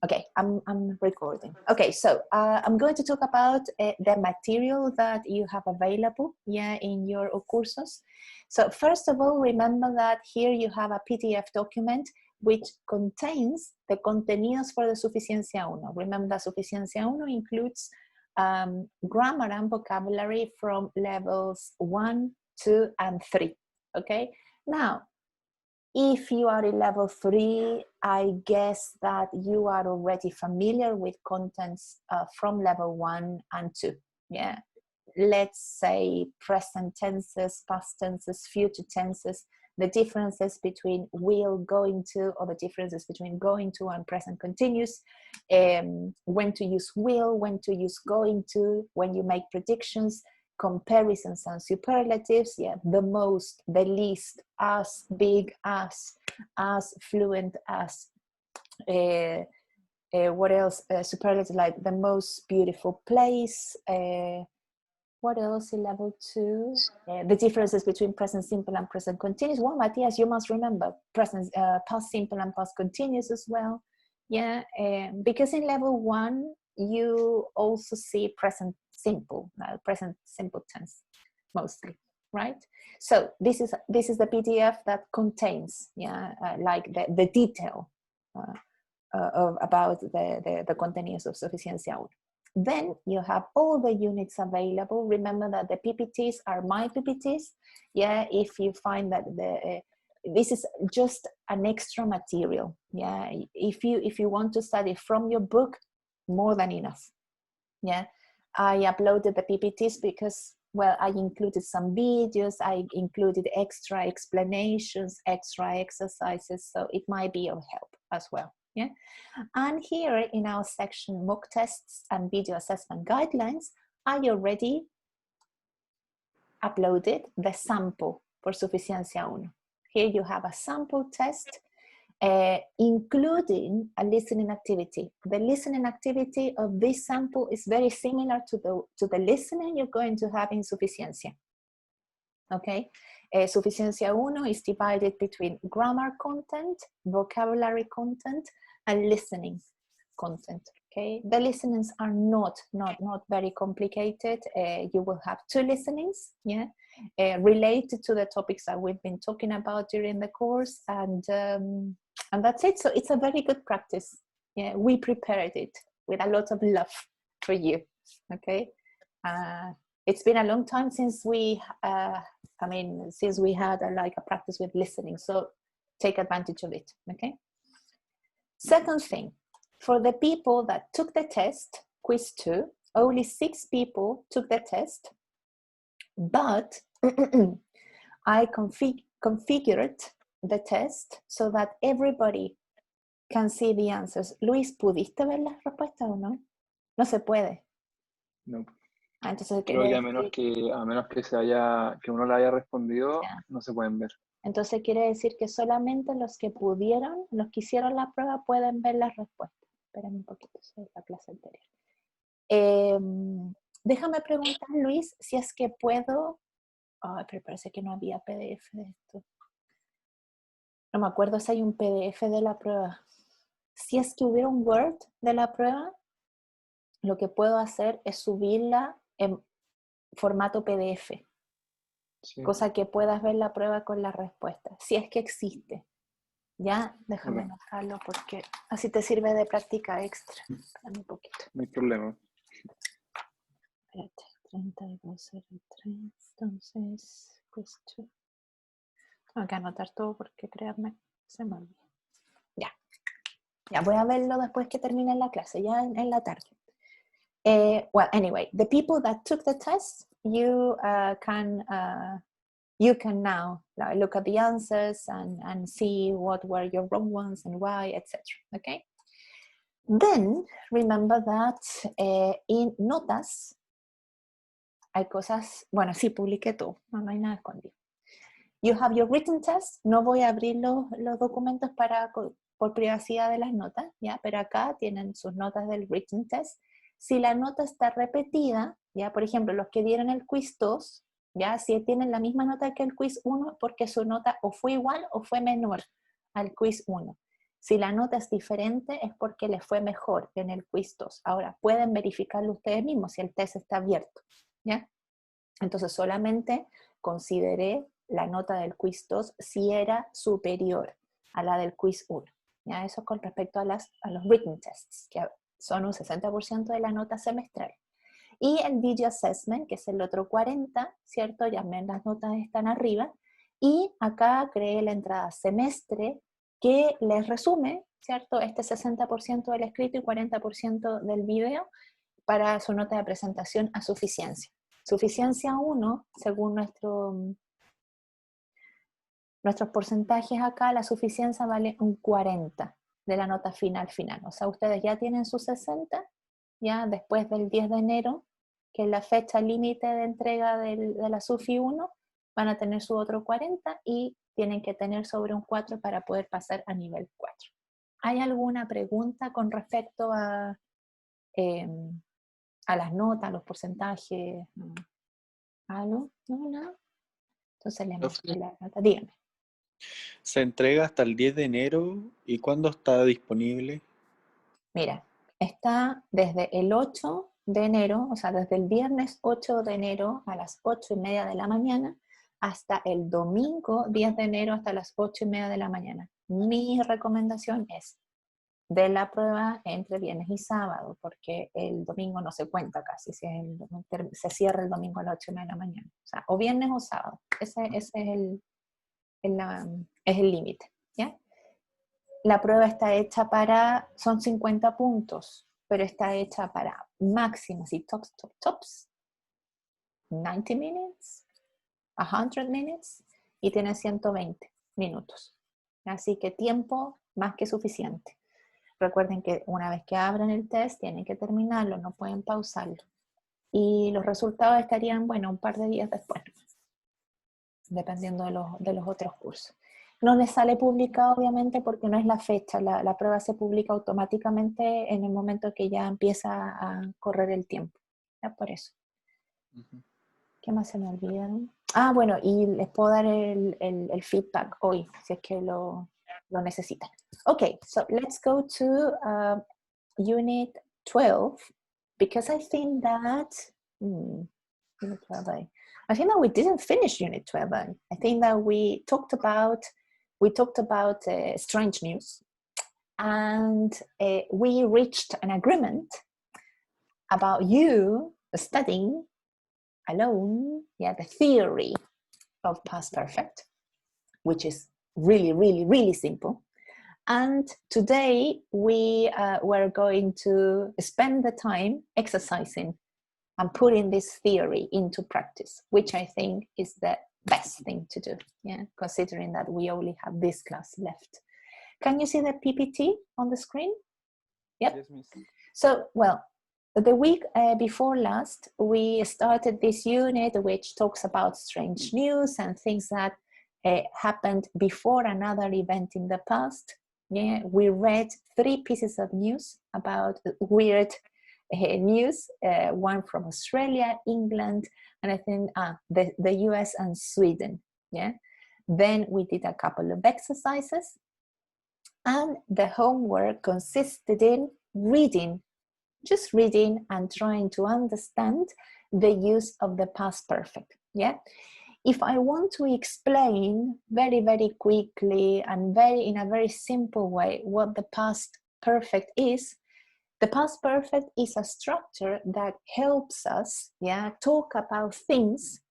Okay, I'm recording. Okay, so I'm going to talk about the material that you have available, in your cursos. So first of all, remember that here you have a PDF document which contains the contenidos for the Suficiencia 1. Remember that Suficiencia 1 includes grammar and vocabulary from levels 1, 2, and 3. Okay, now, if you are in level 3, I guess that you are already familiar with contents from level 1 and 2. Yeah, let's say present tenses, past tenses, future tenses, the differences between will, going to, or the differences between going to and present continuous, when to use will, when to use going to, when you make predictions, comparisons and superlatives, the most, the least, as big as fluent as, what else, superlative like the most beautiful place, what else in level 2? The differences between present simple and present continuous. Well, Matthias, you must remember present, past simple and past continuous as well. Because in level 1, you also see present simple tense mostly, right? So this is the PDF that contains, like the detail about the contenidos of Suficiencia 1. Then you have all the units available. Remember that the PPTs are my PPTs. If you find that this is just an extra material. If you want to study from your book, more than enough. I uploaded the PPTs because, well, I included some videos, I included extra explanations, extra exercises, so it might be of help as well. And here in our section mock tests and video assessment guidelines, I already uploaded the sample for Suficiencia 1. Here you have a sample test, including a listening activity. The listening activity of this sample is very similar to the listening you're going to have in Suficiencia. Okay, Suficiencia 1 is divided between grammar content, vocabulary content, and listening content. Okay, the listenings are not very complicated. You will have 2 listenings, related to the topics that we've been talking about during the course, and that's it. So it's a very good practice. We prepared it with a lot of love for you. Okay, it's been a long time since we, since we had a practice with listening. So take advantage of it. Okay. Second thing, for the people that took the test, quiz 2, only 6 people took the test, but I configured the test so that everybody can see the answers. Luis, ¿pudiste ver las respuestas o no? No se puede. No. Entonces, creo que a menos que uno le haya respondido, no se pueden ver. Entonces quiere decir que solamente los que pudieron, los que hicieron la prueba, pueden ver las respuestas. Espérame un poquito, soy la clase anterior. Déjame preguntar, Luis, si es que puedo... pero parece que no había PDF de esto. No me acuerdo si hay un PDF de la prueba. Si es que hubiera un Word de la prueba, lo que puedo hacer es subirla en formato PDF. Sí. Cosa que puedas ver la prueba con las respuestas, si es que existe. Déjame anotarlo porque así te sirve de práctica extra. Espérame un poquito. No hay problema. Espérate, 3203, entonces, cuestión. Tengo que anotar todo porque créanme, se me olvida. Ya voy a verlo después que termine la clase, ya en la tarde. Well, anyway, the people that took the test, you can now look at the answers and see what were your wrong ones and why, etc. Okay. Then remember that in notas hay cosas. Bueno, sí, publiqué todo. No hay nada escondido. You have your written test. No voy a abrir los documentos por privacidad de las notas, pero acá tienen sus notas del written test. Si la nota está repetida, por ejemplo, los que dieron el quiz 2, si tienen la misma nota que el quiz 1, porque su nota o fue igual o fue menor al quiz 1. Si la nota es diferente es porque les fue mejor en el quiz 2. Ahora, pueden verificarlo ustedes mismos si el test está abierto, ¿ya? Entonces, solamente consideré la nota del quiz 2 si era superior a la del quiz 1. ¿Ya? Eso con respecto a los written tests, que son un 60% de la nota semestral. Y el Digi Assessment, que es el otro 40%, ¿cierto? Ya las notas están arriba. Y acá creé la entrada semestre, que les resume, ¿cierto? Este 60% del escrito y 40% del video para su nota de presentación a suficiencia. Suficiencia 1, según nuestros porcentajes acá, la suficiencia vale un 40 de la nota final. O sea, ustedes ya tienen su 60, ya después del 10 de enero, que es la fecha límite de entrega de la SUFI 1, van a tener su otro 40 y tienen que tener sobre un 4 para poder pasar a nivel 4. ¿Hay alguna pregunta con respecto a las notas, los porcentajes? ¿Algo? No, nada. Entonces le muestro la nota. Dígame. Se entrega hasta el 10 de enero. ¿Y cuándo está disponible? Mira, está desde el 8 de enero, o sea, desde el viernes 8 de enero a las 8:30 de la mañana, hasta el domingo 10 de enero hasta las 8:30 de la mañana. Mi recomendación es de la prueba entre viernes y sábado, porque el domingo no se cuenta casi, se cierra el domingo a las 8:30 de la mañana. O sea, o viernes o sábado. Ese es el límite, ¿ya? La prueba está hecha son 50 puntos, pero está hecha para máximas y tops, 90 minutes, 100 minutes, y tiene 120 minutos. Así que tiempo más que suficiente. Recuerden que una vez que abran el test, tienen que terminarlo, no pueden pausarlo. Y los resultados estarían, bueno, un par de días después, dependiendo de los otros cursos. No les sale publicado, obviamente, porque no es la fecha. La prueba se publica automáticamente en el momento que ya empieza a correr el tiempo. ¿Ya? Por eso. ¿Qué más se me olvidaron? Ah, bueno, y les puedo dar el feedback hoy, si es que lo necesitan. Okay, so let's go to Unit 12, because I think that... Unit 12, I think that we didn't finish Unit 12. I think that we talked about strange news, and we reached an agreement about you studying alone, the theory of past perfect, which is really, really, really simple. And today we were going to spend the time exercising and putting this theory into practice, which I think is the best thing to do, considering that we only have this class left. Can you see the PPT on the screen? Yep. Yes, miss. So, well, the week before last, we started this unit which talks about strange news and things that happened before another event in the past. Yeah, we read 3 pieces of news about weird news, one from Australia, England, and I think the US and Sweden. Yeah. Then we did a couple of exercises, and the homework consisted in just reading and trying to understand the use of the past perfect. Yeah. If I want to explain very, very quickly and in a very simple way what the past perfect is, the past perfect is a structure that helps us, talk about things,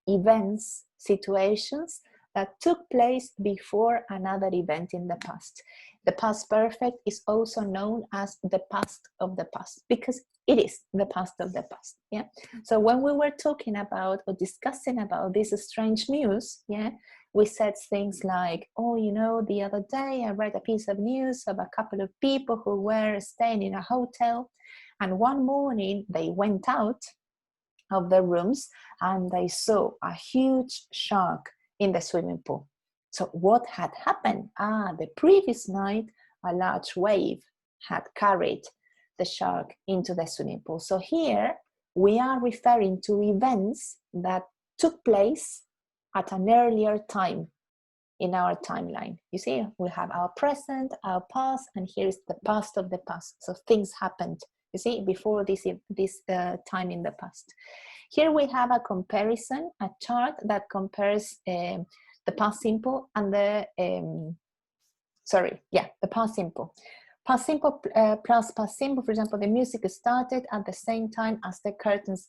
events, situations that took place before another event in the past. The past perfect is also known as the past of the past, because it is the past of the past. Yeah. So when we were talking about or discussing about this strange news, we said things like, oh, the other day I read a piece of news of a couple of people who were staying in a hotel, and one morning they went out of their rooms and they saw a huge shark in the swimming pool. So what had happened? The previous night, a large wave had carried the shark into the swimming pool. So here we are referring to events that took place at an earlier time in our timeline. You see, we have our present, our past, and here is the past of the past. So things happened, you see, before this time in the past. Here we have a comparison, a chart that compares the past simple and the, the past simple. Past simple plus past simple, for example, the music started at the same time as the curtains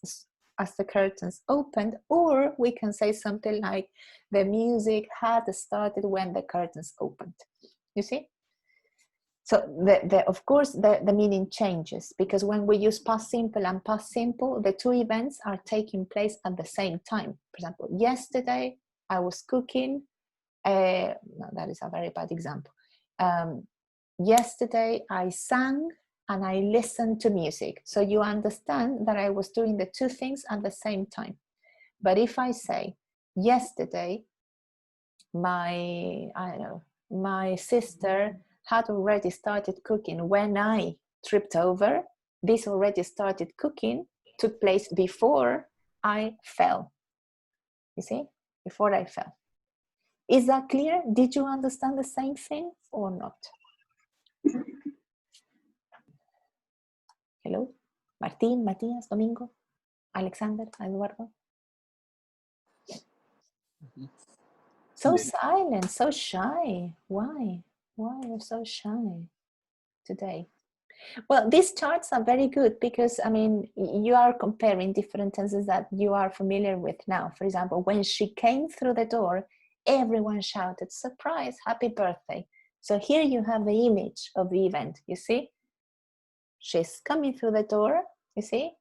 opened, or we can say something like the music had started when the curtains opened. You see? So of course the meaning changes, because when we use past simple and past simple, the two events are taking place at the same time. For example, yesterday I was cooking. No, that is a very bad example. Yesterday I sang and I listened to music. So you understand that I was doing the two things at the same time. But if I say, yesterday, my sister had already started cooking when I tripped over, this already started cooking took place before I fell. You see, before I fell. Is that clear? Did you understand the same thing or not? Hello? Martín, Matías, Domingo, Alexander, Eduardo? So silent, so shy. Why? Why are you so shy today? Well, these charts are very good because, I mean, you are comparing different tenses that you are familiar with now. For example, when she came through the door, everyone shouted, surprise, happy birthday. So here you have the image of the event, you see? She's coming through the door, you see?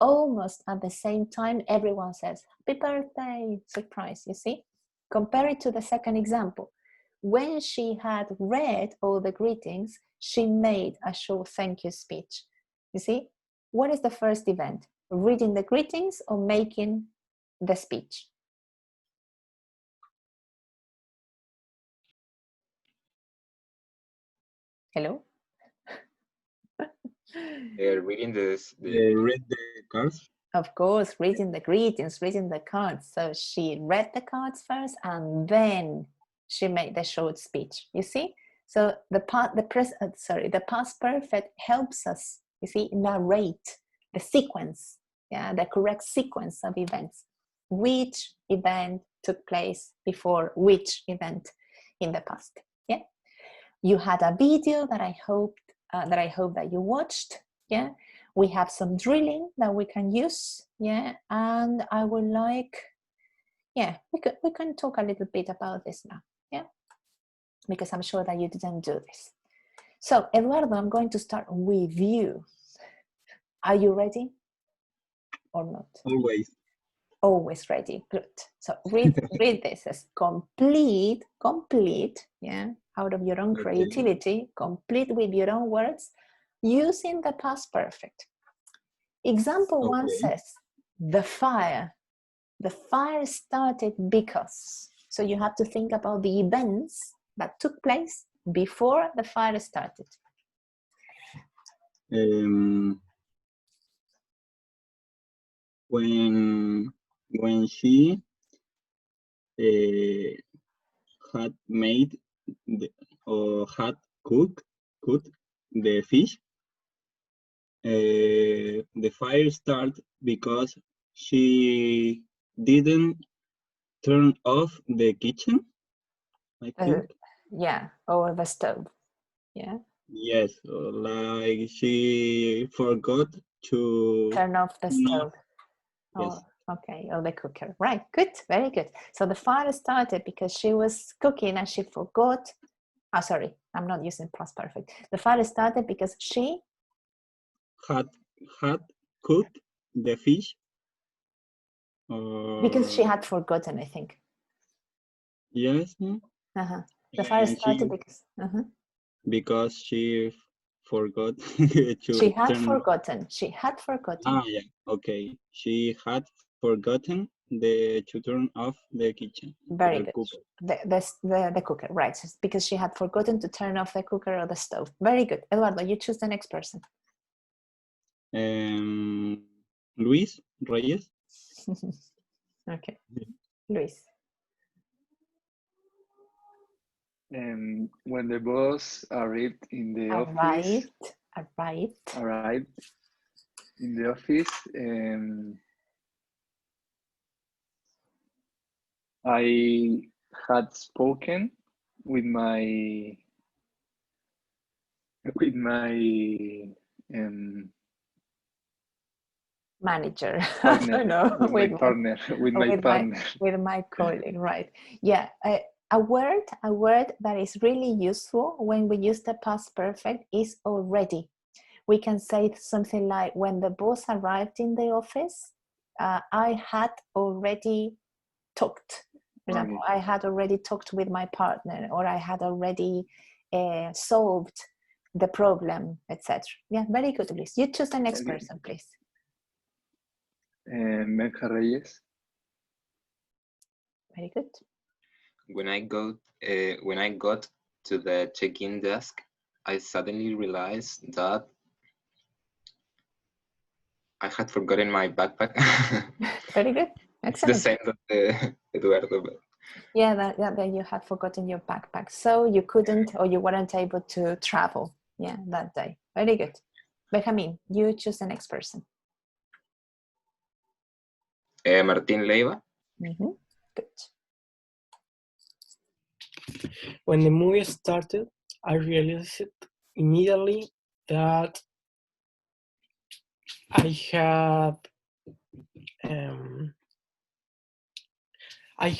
Almost at the same time, everyone says, happy birthday, surprise, you see? Compare it to the second example. When she had read all the greetings, she made a short thank you speech. You see? What is the first event? Reading the greetings or making the speech? Hello? Reading read the cards. Of course, reading the greetings, reading the cards. So she read the cards first and then she made the short speech. You see? So the past perfect helps us, you see, narrate the sequence, the correct sequence of events. Which event took place before which event in the past? Yeah. You had a video that I hope that you watched. Yeah. We have some drilling that we can use. Yeah. And I would like, we can talk a little bit about this now. Yeah. Because I'm sure that you didn't do this. So, Eduardo, I'm going to start with you. Are you ready or not? Always. Always ready. Good. So read this as complete, out of your own creativity, complete with your own words, using the past perfect. Example 1 says, the fire started because. So you have to think about the events that took place before the fire started. When she had made or had cooked the fish, the fire started because she didn't turn off the kitchen, I think. Or the stove. Yeah. Yes, like she forgot to turn off the stove. Yes. Okay, or the cooker. Right, good, very good. So the fire started because she was cooking and she forgot. Oh, sorry, I'm not using past perfect. The fire started because she had cooked the fish. Because she had forgotten, I think. Yes. The fire started because she forgot to She had forgotten. She had forgotten. Ah, yeah. Okay. She had forgotten to turn off the kitchen. Very good. The cooker, right? Because she had forgotten to turn off the cooker or the stove. Very good. Eduardo, you choose the next person. Luis Reyes. Okay. Luis. When the boss arrived in the office, arrived in the office, I had spoken with my manager. partner, I don't know, with my partner. with my colleague, right? Yeah, a word that is really useful when we use the past perfect is already. We can say something like, when the boss arrived in the office, I had already talked. For example, I had already talked with my partner, or I had already solved the problem, etc. Yeah, very good, Luis. You choose the next person, please. Benja Reyes. Very good. When I got to the check-in desk, I suddenly realized that I had forgotten my backpack. Very good. Excellent. It's the same that Eduardo. But... Yeah, that you had forgotten your backpack, so you couldn't, or you weren't able to travel. Yeah, that day. Very good. Benjamin, you choose the next person. Martín Leiva. Mm-hmm. Good. When the movie started, I realized immediately that I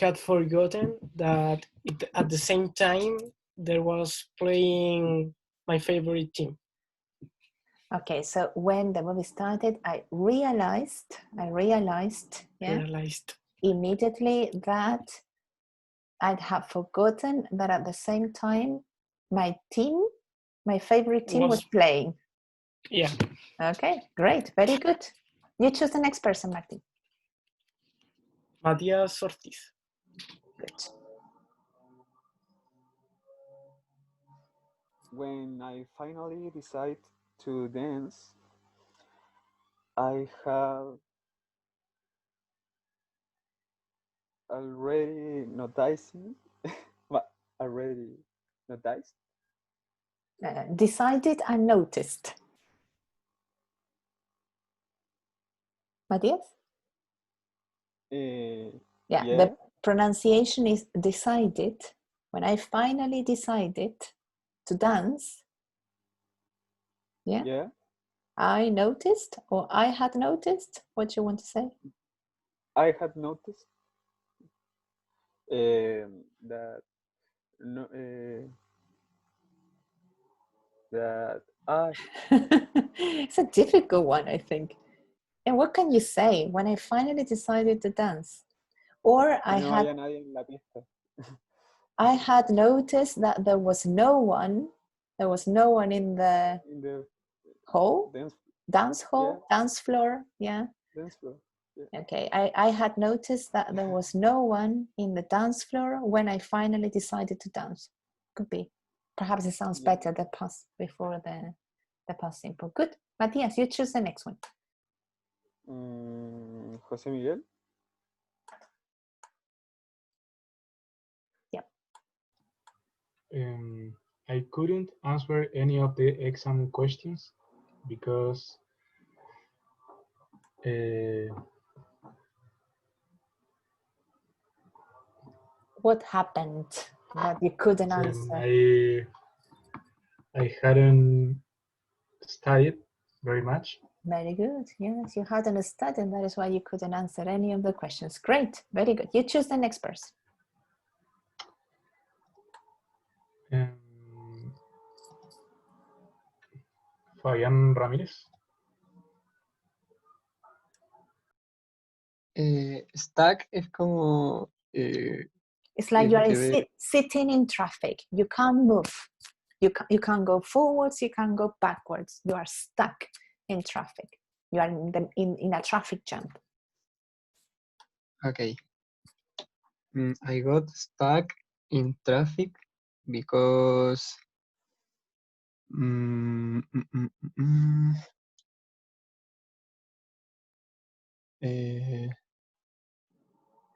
had forgotten that at the same time there was playing my favorite team. Okay, so when the movie started, I realized immediately that I'd have forgotten that at the same time my favorite team was playing. Yeah. Okay, great, very good. You choose the next person, Martin. Matias Ortiz. Good. When I finally decide to dance, I have already noticing, already noticed. Decided and noticed. Matthias? Yeah, the pronunciation is decided. When I finally decided to dance, yeah, I noticed, or I had noticed. What you want to say? I had noticed that it's a difficult one, I think. And what can you say? When I finally decided to dance, or I had noticed that there was no one in the hall, dance floor. Yeah. Dance floor. Yeah. Okay, I had noticed that there was no one in the dance floor when I finally decided to dance. Could be. Perhaps it sounds better the past before the past simple. Good. Matthias, you choose the next one. José Miguel. Yep. I couldn't answer any of the exam questions because what happened that you couldn't answer? I hadn't studied very much. Very good. Yes, you hadn't studied. That is why you couldn't answer any of the questions. Great. Very good. You choose the next person. Fabián Ramírez. Stuck es como... it's like you are sitting in traffic. You can't move. You can't go forwards. You can't go backwards. You are stuck in traffic. You are in a traffic jam. Okay. I got stuck in traffic because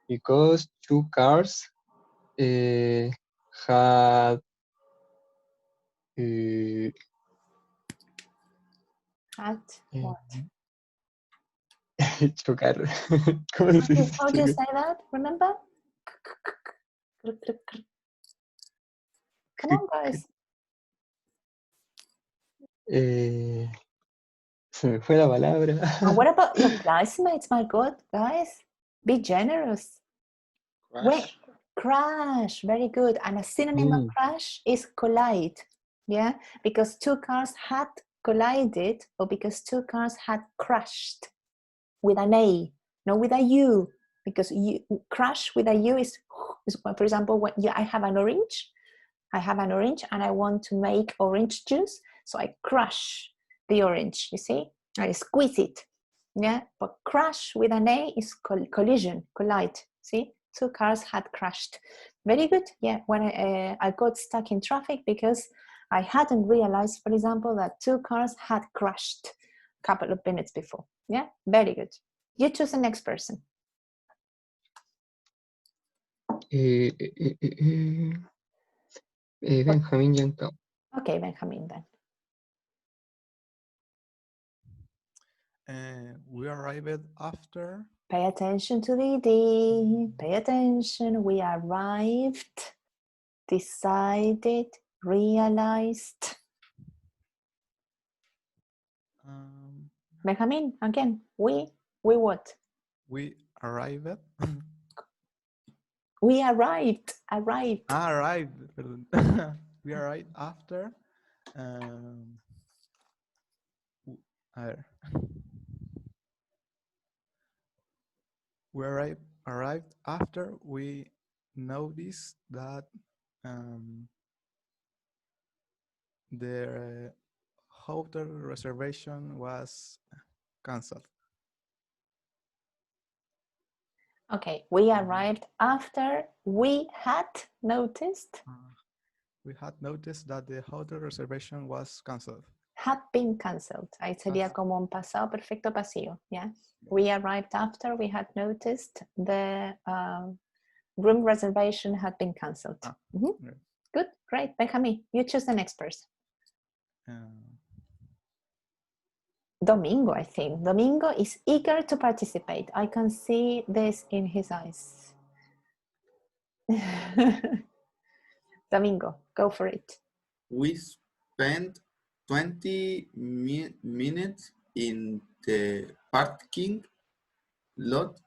because two cars had what? chocar. ¿Cómo se dice How do you chocar? say that? Remember? Come on, guys. Se me fue la palabra. And what about your classmates? My God, guys, be generous. Crash. Crash, very good. And a synonym of crash is collide. Yeah, because two cars had collided, or because two cars had crashed with an A, not with a U. Because you crash with a U is for example, when I have an orange, and I want to make orange juice, so I crush the orange. You see, I squeeze it. Yeah, but crash with an A is collision, collide. See, two cars had crashed. Very good. Yeah, when I got stuck in traffic because I hadn't realized, for example, that two cars had crashed a couple of minutes before. Yeah, very good. You choose the next person. Benjamín Yancao. Okay, Benjamin then. We arrived after. Pay attention to the D. Pay attention. We arrived, decided, realized. Benjamin, again. We what? We arrived. We arrived. Arrived. Pardon. We arrived after. We arrived after we noticed that the hotel reservation was cancelled. Okay, we arrived after we had noticed. We had noticed that the hotel reservation was cancelled. Had been cancelled. Ahí sería como un pasado perfecto pasivo. Yeah. We arrived after we had noticed the room reservation had been cancelled. Right. Good, great. Benjamin, you choose the next person. Domingo, I think. Domingo is eager to participate. I can see this in his eyes. Domingo, go for it. We spent 20 minutes in the parking lot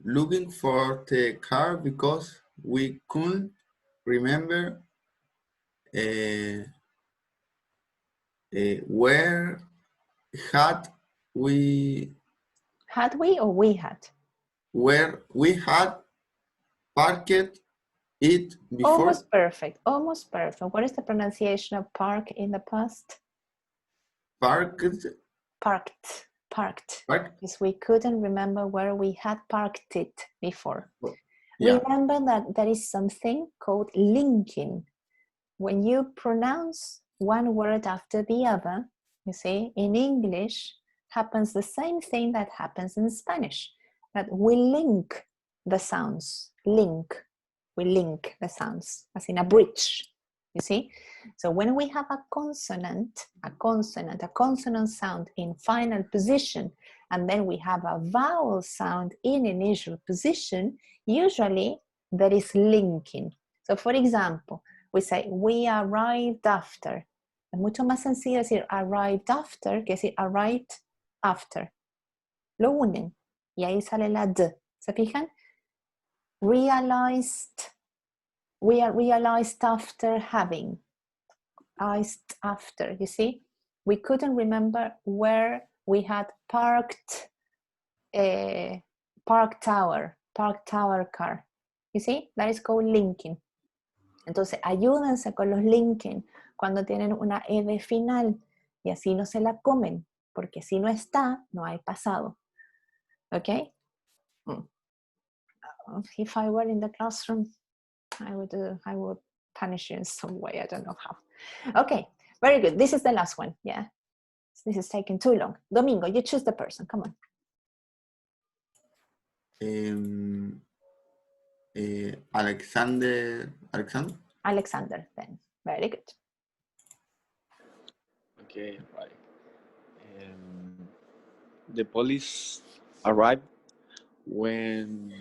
looking for the car because we couldn't remember where had we where we had parked it before. Almost perfect. Almost perfect. What is the pronunciation of park in the past? Parked. Because we couldn't remember where we had parked it before. Yeah. Remember that there is something called linking. When you pronounce one word after the other, you see, in English happens the same thing that happens in Spanish, that we link the sounds. We link the sounds, as in a bridge, you see? So when we have a consonant sound in final position, and then we have a vowel sound in initial position, usually there is linking. So for example, we say, we arrived after. Es mucho más sencillo decir arrived after que decir arrived after. Lo unen y ahí sale la D. ¿Se fijan? We are realized after having. After, you see? We couldn't remember where we had parked tower car. You see? That is called linking. Entonces, ayúdense con los linking cuando tienen una ED final y así no se la comen, porque si no está, no hay pasado. ¿Ok? If I were in the classroom, I would punish you in some way. I don't know how. Okay, very good. This is the last one. Yeah. This is taking too long. Domingo, you choose the person. Come on. Alexander. Alexander then. Very good. Okay, right. The police arrived when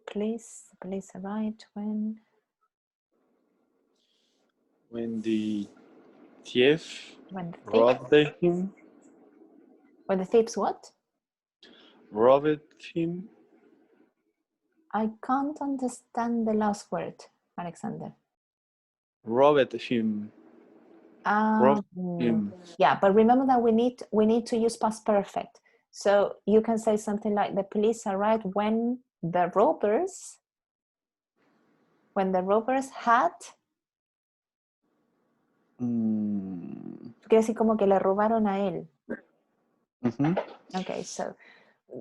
Police arrived when the thief when the thief, robbed him. when the thieves what? Robbed him. I can't understand the last word, Alexander. Robbed him. Robbed him. Yeah, but remember that we need to use past perfect. So you can say something like the police arrived when the robbers had. Quiere decir como que le robaron a él. Okay, so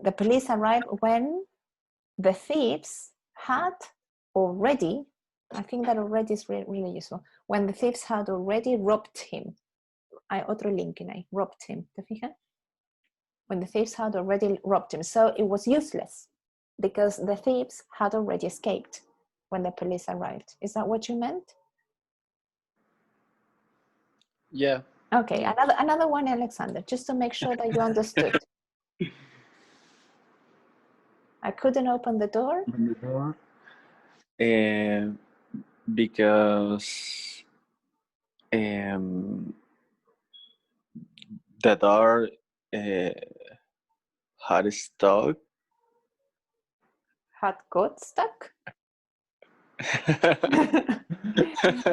the police arrived when the thieves had already, I think that already is really useful, when the thieves had already robbed him. Hay otro link en ahí, robbed him, ¿te fijas? When the thieves had already robbed him. So it was useless because the thieves had already escaped when the police arrived. Is that what you meant? Yeah. Okay, another one, Alexander, just to make sure that you understood. I couldn't open the door. Because the door had stuck. Had got stuck?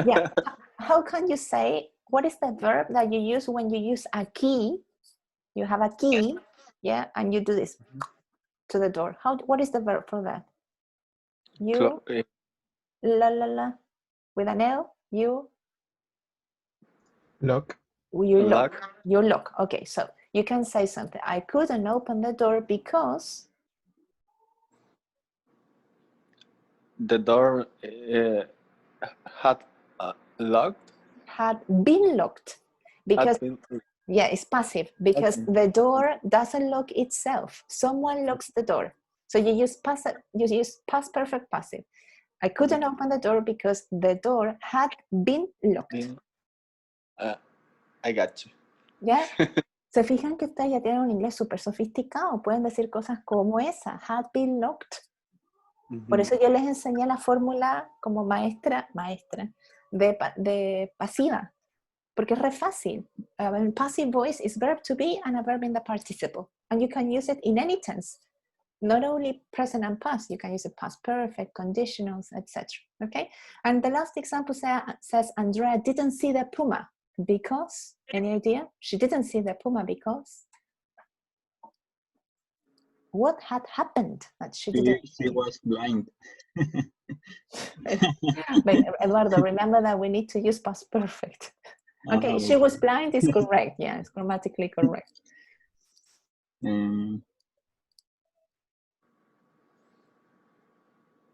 Yeah. How can you say, what is the verb that you use when you use a key? You have a key, yeah, and you do this to the door. What is the verb for that? You, la, with an L, you? Lock. You lock. You lock. Okay, so you can say something. I couldn't open the door because the door had locked. Had been locked. Because yeah, it's passive because the door doesn't lock itself. Someone locks the door. So you use past perfect passive. I couldn't open the door because the door had been locked. I got you. ¿Ya? ¿Se fijan que ustedes ya tienen un inglés súper sofisticado? Pueden decir cosas como esa, had been locked. Por eso yo les enseñé la fórmula como maestra de pasiva. Porque es re fácil. Passive voice is verb to be and a verb in the participle. And you can use it in any tense. Not only present and past, you can use it past perfect, conditionals, etc. Okay? And the last example says Andrea didn't see the puma because, any idea? She didn't see the puma because what had happened that she didn't see? She was blind. But Eduardo, remember that we need to use past perfect. Okay, she was blind is correct. Yeah, it's grammatically correct.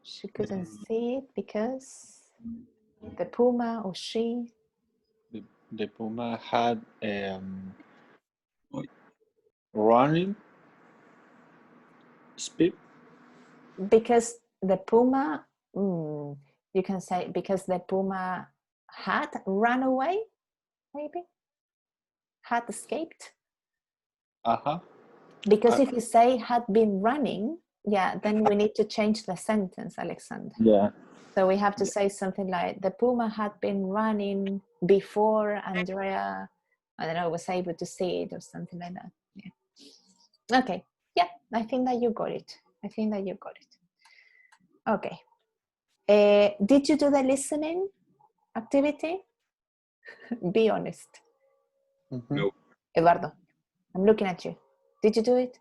She couldn't see it because the puma or she. The puma had running speed. Because the puma, you can say because the puma had run away, maybe? Had escaped? Because if you say had been running, yeah, then we need to change the sentence, Alexander. Yeah. So we have to say something like, the puma had been running before Andrea, I don't know, was able to see it or something like that. Yeah. Okay. Yeah, I think that you got it. Okay. Did you do the listening activity? Be honest. No. Eduardo, I'm looking at you. Did you do it?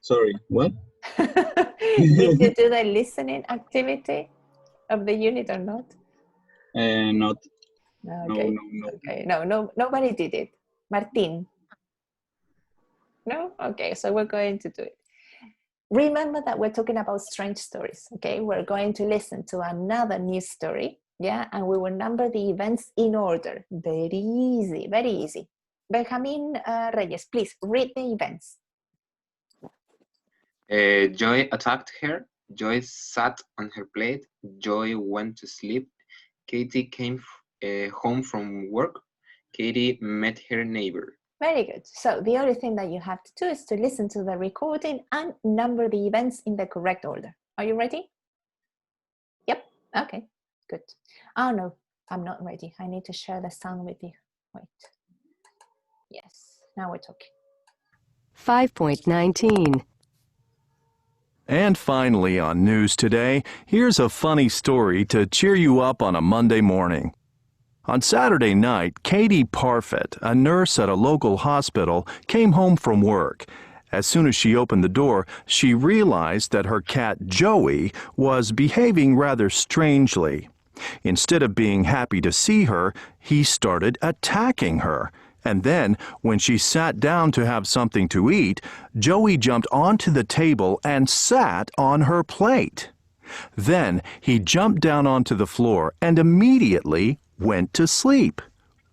Sorry, what? Did you do the listening activity of the unit or not? Not. Okay. No. Okay. No, nobody did it. Martin? No? Okay, so we're going to do it. Remember that we're talking about strange stories, okay? We're going to listen to another news story, yeah? And we will number the events in order. Very easy, very easy. Benjamin Reyes, please read the events. Joy attacked her. Joy sat on her plate. Joy went to sleep. Katie came home from work. Katie met her neighbor. Very good. So the only thing that you have to do is to listen to the recording and number the events in the correct order. Are you ready? Yep. Okay, good. Oh no, I'm not ready. I need to share the sound with you. Wait. Yes, now we're talking. 5.19. And finally on News Today, here's a funny story to cheer you up on a Monday morning. On Saturday night, Katie Parfit, a nurse at a local hospital, came home from work. As soon as she opened the door, she realized that her cat Joey was behaving rather strangely. Instead of being happy to see her, he started attacking her. And then, when she sat down to have something to eat, Joey jumped onto the table and sat on her plate. Then he jumped down onto the floor and immediately went to sleep.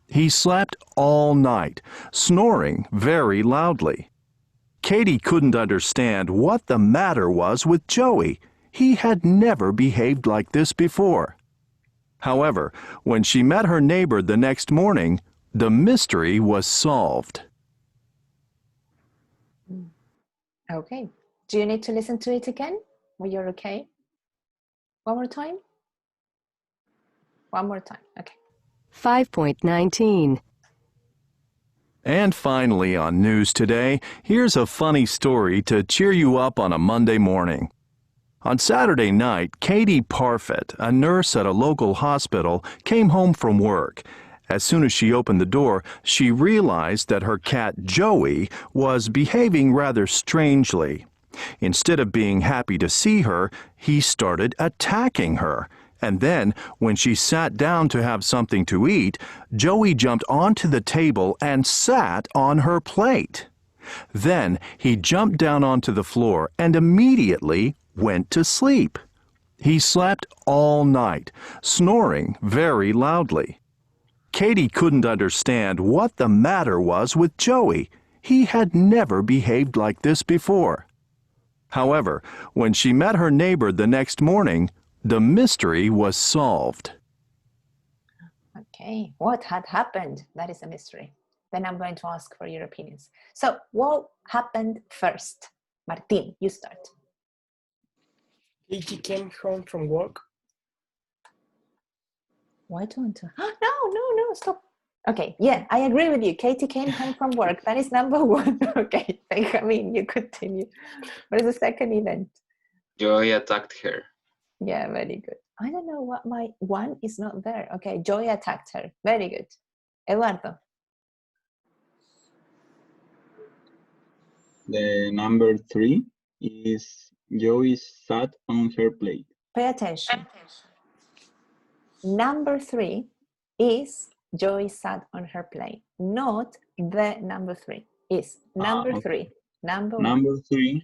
He slept all night, snoring very loudly. Katie couldn't understand what the matter was with Joey. He had never behaved like this before. However, when she met her neighbor the next morning, the mystery was solved. Okay. Do you need to listen to it again? Well, you're okay? One more time? One more time. Okay. 5.19. And finally on News Today, here's a funny story to cheer you up on a Monday morning. On Saturday night, Katie Parfit, a nurse at a local hospital, came home from work. As soon as she opened the door, she realized that her cat Joey was behaving rather strangely. Instead of being happy to see her, he started attacking her. And then, when she sat down to have something to eat, Joey jumped onto the table and sat on her plate. Then he jumped down onto the floor and immediately went to sleep. He slept all night, snoring very loudly. Katie couldn't understand what the matter was with Joey. He had never behaved like this before. However, when she met her neighbor the next morning, the mystery was solved. Okay, what had happened? That is a mystery. Then I'm going to ask for your opinions. So, what happened first? Martin, you start. Katie came home from work. Why don't you? No, stop. Okay, yeah, I agree with you. Katie came home from work. That is number one. Okay, Benjamin, you continue. What is the second event? Joy attacked her. Yeah, very good. I don't know what my one is not there. Okay, Joy attacked her. Very good. Eduardo. The number 3 is Joey sat on her plate. Pay attention. Number 3 is Joy sat on her plate, not the number 3. Is number Okay. 3. Number Number 1. 3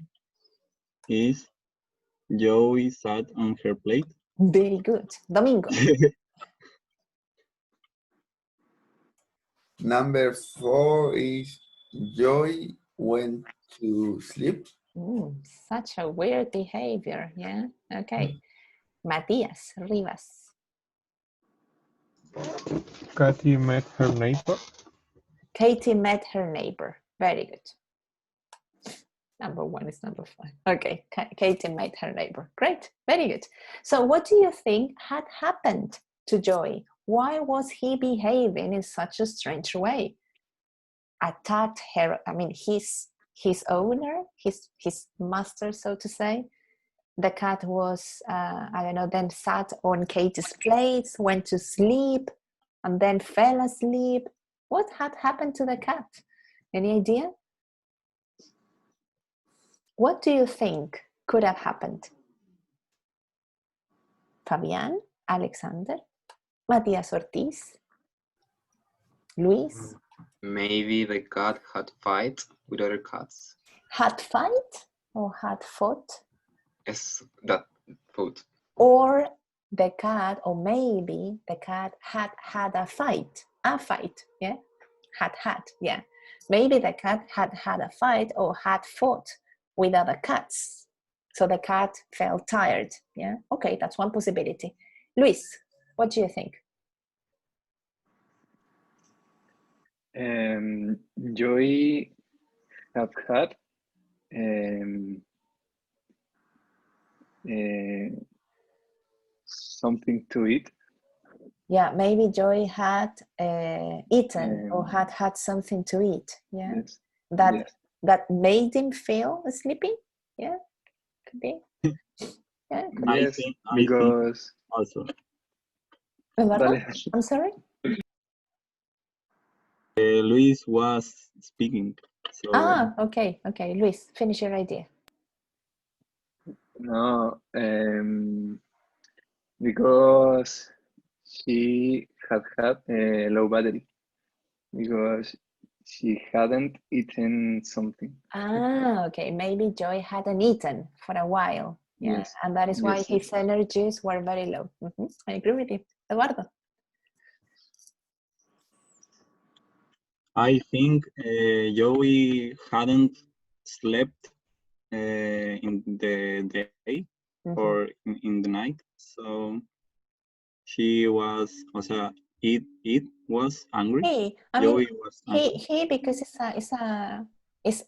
is Joey sat on her plate. Very good. Domingo. Number 4 is Joy went to sleep. Such a weird behavior, yeah? Okay. Matias Rivas. Katie met her neighbor. Katie met her neighbor. Very good. Number 1 is number 5. Okay, Katie met her neighbor. Great, very good. So what do you think had happened to Joey? Why was he behaving in such a strange way? Attacked her, I mean, his owner, his master, so to say. The cat was, I don't know, then sat on Katie's plates, went to sleep, and then fell asleep. What had happened to the cat? Any idea? What do you think could have happened? Fabián, Alexander, Matías Ortiz, Luis? Maybe the cat had fight with other cats. Had fight or had fought? Yes, that food. Or the cat, or maybe the cat had had a fight, yeah? Had, yeah. Maybe the cat had had a fight or had fought with other cats. So the cat felt tired. Yeah, okay, that's one possibility. Luis, what do you think? Joy have had something to eat. Yeah, maybe Joy had eaten or had something to eat. Yeah, Yes. that made him feel sleepy. Yeah, could be. Yeah, could be. Yes, because also. Eduardo? I'm sorry? Luis was speaking. So Okay. Luis, finish your idea. no, because she had a low battery, because she hadn't eaten something. Okay. Maybe Joy hadn't eaten for a while. Yeah, Yes. and that is why his energies were very low. I agree with you. Eduardo? I think Joey hadn't slept in the day or in the night, so she was, it was angry. Joey was angry. He because it's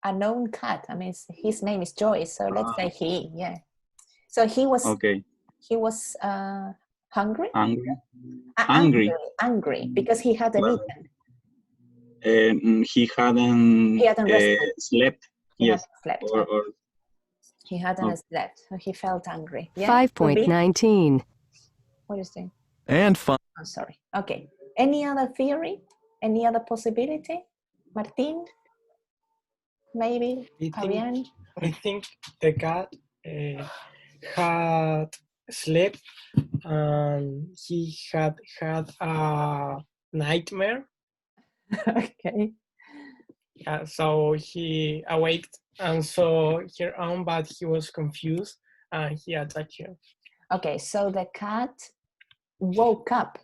a known cat. I mean, his name is Joy, so let's say he. Yeah. So he was. Okay. He was hungry. Angry because he hadn't eaten. He hadn't slept. He yes. hadn't slept. Or he hadn't slept, so he felt angry. Yeah? 5.19. What is it? And I'm sorry. Okay. Any other theory? Any other possibility? Martin? Maybe? Fabian? I think the cat had slept and he had a nightmare. Okay. Yeah, so he awaked and saw her own, but he was confused and he attacked her. Okay, so the cat woke up.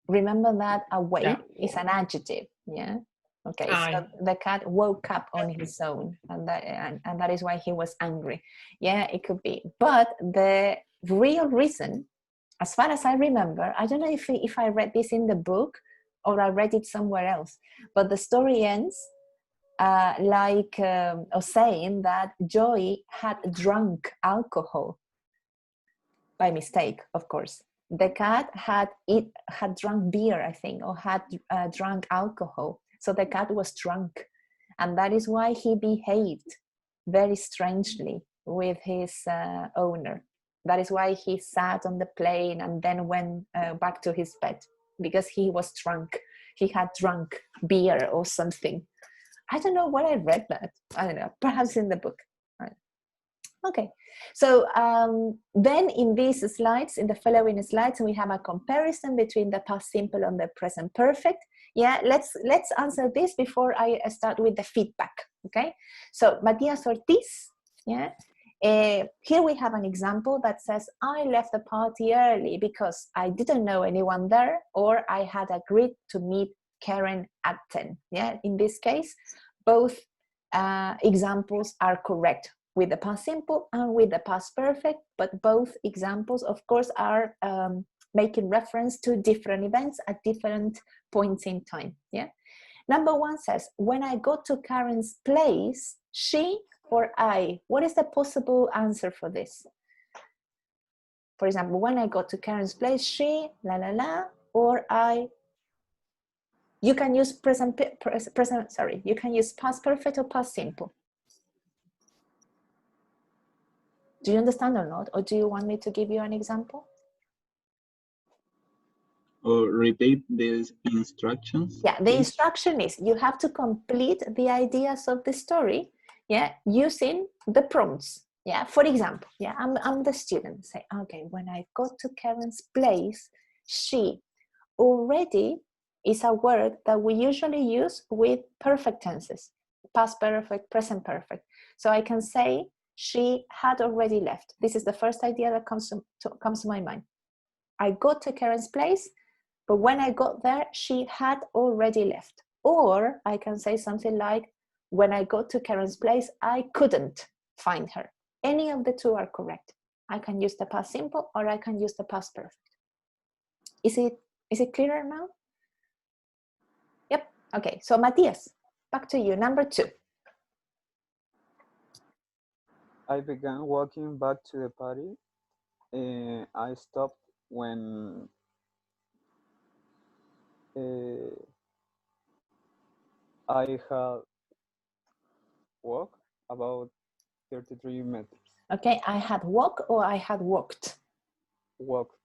Remember that awake is an adjective, yeah? Okay, so the cat woke up on his own, and that is why he was angry. Yeah, it could be. But the real reason, as far as I remember, I don't know if I read this in the book or I read it somewhere else, but the story ends saying that Joy had drunk alcohol by mistake, of course. The cat had drunk beer, I think, or had drunk alcohol. So the cat was drunk, and that is why he behaved very strangely with his owner. That is why he sat on the plane and then went back to his bed, because he was drunk. He had drunk beer or something. I don't know what I read that. I don't know, perhaps in the book. Okay, so then in these slides, in the following slides, we have a comparison between the past simple and the present perfect. Yeah, let's answer this before I start with the feedback. Okay, so Matias Ortiz, yeah, here we have an example that says, I left the party early because I didn't know anyone there, or I had agreed to meet Karen at 10. Yeah, in this case, both examples are correct with the past simple and with the past perfect, but both examples, of course, are making reference to different events at different points in time. Yeah. Number one says, when I got to Karen's place, she or I, what is the possible answer for this? For example, when I got to Karen's place, she, la la la, or I. You can use you can use past perfect or past simple. Do you understand or not? Or do you want me to give you an example? Or repeat these instructions? Yeah, the instruction is you have to complete the ideas of the story, yeah, using the prompts. Yeah, for example, yeah, I'm the student. Say, okay, when I got to Karen's place, she. Already is a word that we usually use with perfect tenses, past perfect, present perfect. So I can say, she had already left. This is the first idea that comes to my mind. I got to Karen's place, but when I got there, she had already left. Or I can say something like, when I got to Karen's place, I couldn't find her. Any of the two are correct. I can use the past simple or I can use the past perfect. Is it clearer now? Yep. Okay, so Matthias, back to you, number 2. I began walking back to the party. I stopped when I had walked about 33 meters. Okay, I had walked or I had walked? Walked.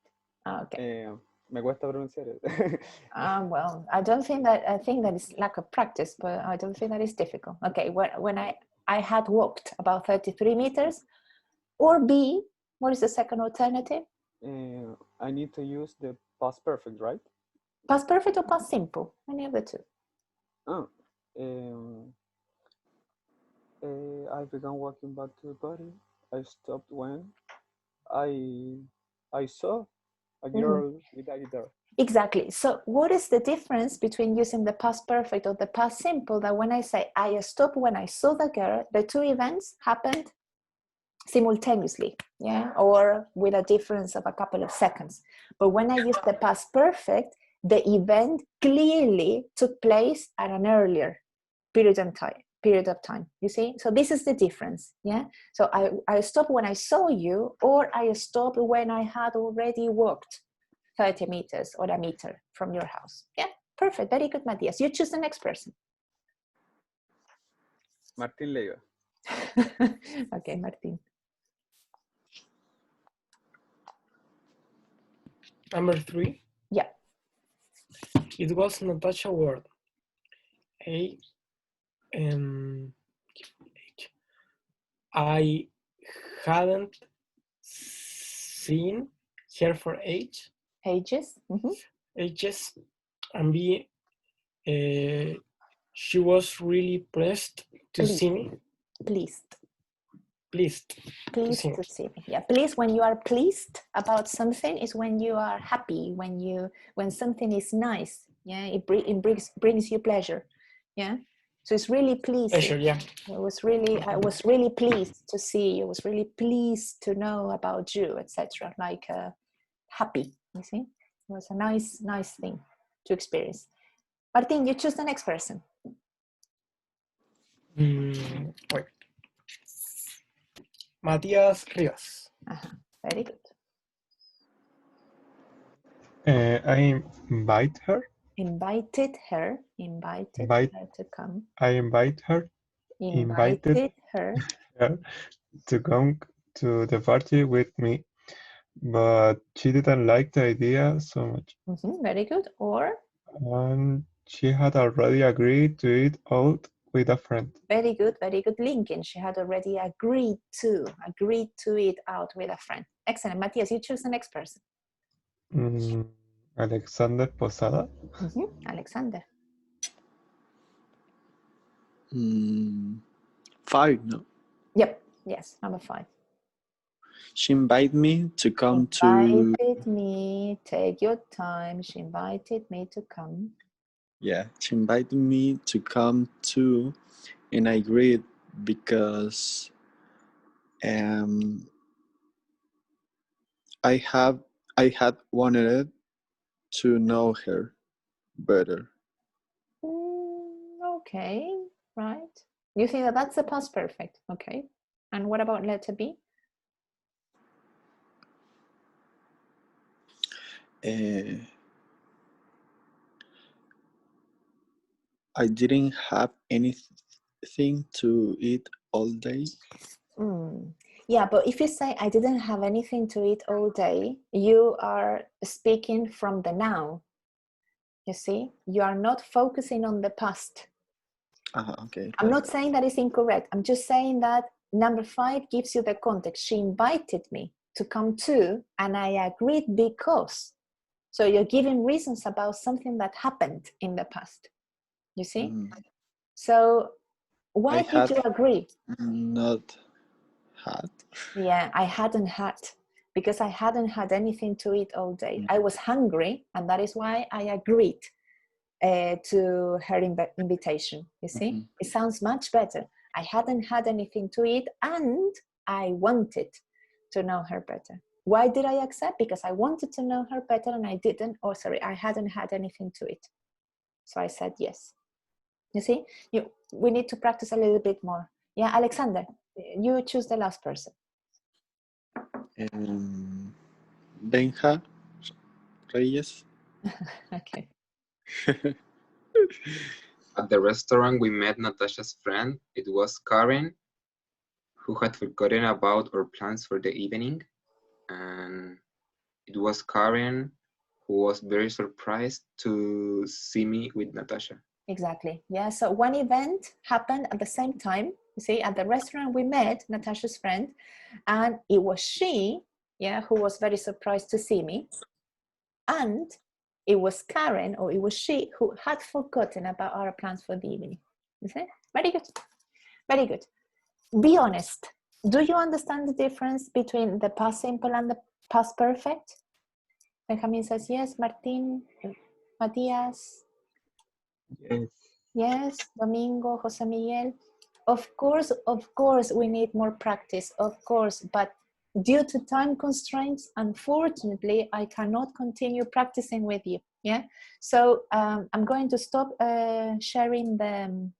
Okay. Me cuesta pronunciar it. Well, I think that is lack of practice, but I don't think that is difficult. Okay, when I had walked about 33 meters, or B, what is the second alternative? I need to use the past perfect, right? Past perfect or past simple? Any of the two. Oh, I began walking back to the party. I stopped when I saw a girl with a guitar. Exactly. So what is the difference between using the past perfect or the past simple? That when I say I stopped when I saw the girl, the two events happened simultaneously, yeah, or with a difference of a couple of seconds. But when I use the past perfect, the event clearly took place at an earlier period of time, you see? So this is the difference, yeah? So I stopped when I saw you, or I stopped when I had already walked 30 meters or a meter from your house. Yeah, perfect, very good, Matthias. You choose the next person. Martín Leiva. Okay, Martín. Number 3? Yeah. It was Natasha Ward. I hadn't seen her for ages. Ages. And B, she was really pleased to see me. Pleased to see me. Yeah, pleased, when you are pleased about something, is when you are happy, when something is nice. Yeah, it brings you pleasure. Yeah, so it's really pleasing. Pleasure, yeah. I was really pleased to see you. I was really pleased to know about you, etc. Like happy. You see, it was a nice thing to experience. Martin, you choose the next person. Wait. Matias Rivas. Very good. I invited her to come. I invited her to come to the party with me, but she didn't like the idea so much. Very good. And she had already agreed to eat out with a friend. Very good linking. She had already agreed to eat out with a friend. Excellent. Matthias, you choose the next person. Alexander Posada. Alexander. 5, no? Yep. Yes, number 5. She invited me to come Take your time. She invited me to come. Yeah, she invited me to come too, and I agreed because I had wanted to know her better. Okay, right. You think that that's the past perfect? Okay. And what about letter B? I didn't have anything to eat all day. Yeah, but if you say I didn't have anything to eat all day, you are speaking from the now. You see, you are not focusing on the past. Okay. I'm not saying that it's incorrect. I'm just saying that number 5 gives you the context. She invited me to come too, and I agreed because. So you're giving reasons about something that happened in the past. You see? So why did you agree? Not had. Yeah, I hadn't had, because I hadn't had anything to eat all day. I was hungry, and that is why I agreed to her invitation. You see? It sounds much better. I hadn't had anything to eat, and I wanted to know her better. Why did I accept? Because I wanted to know her better and I didn't, or sorry, I hadn't had anything to it. So I said yes. You see, we need to practice a little bit more. Yeah, Alexander, you choose the last person. Benja Reyes. Okay. At the restaurant, we met Natasha's friend. It was Karen, who had forgotten about our plans for the evening. And it was Karen who was very surprised to see me with Natasha. Exactly. Yeah. So one event happened at the same time. You see, at the restaurant we met Natasha's friend, and it was she, yeah, who was very surprised to see me, and it was Karen, or it was she, who had forgotten about our plans for the evening. You see? Very good. Very good. Be honest. Do you understand the difference between the past simple and the past perfect? Benjamin says yes. Martin, Matias. Yes. Yes. Domingo, Jose Miguel. Of course, we need more practice, of course, but due to time constraints, unfortunately, I cannot continue practicing with you. Yeah. So I'm going to stop sharing the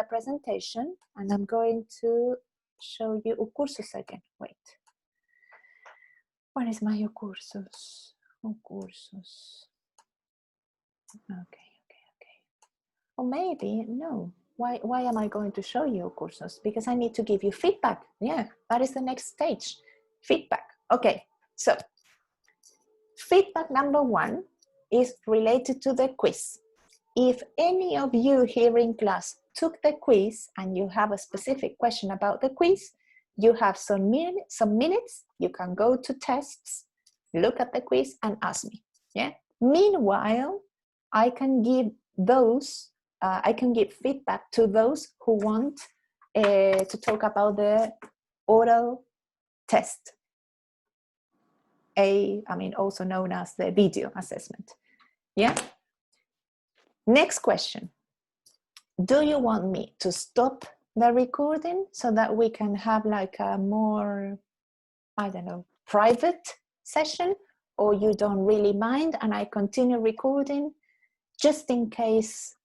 presentation, and I'm going to show you Ucursus again. Wait. Where is my Ucursus? Ucursus. Okay. Or maybe, no. Why am I going to show you Ucursus? Because I need to give you feedback. Yeah, that is the next stage. Feedback. Okay, so feedback number 1 is related to the quiz. If any of you here in class took the quiz and you have a specific question about the quiz, you have some minutes, you can go to tests, look at the quiz and ask me. Yeah. Meanwhile, I can give feedback to those who want to talk about the oral test. Also known as the video assessment. Yeah. Next question. Do you want me to stop the recording so that we can have like a more, I don't know, private session, or you don't really mind and I continue recording just in case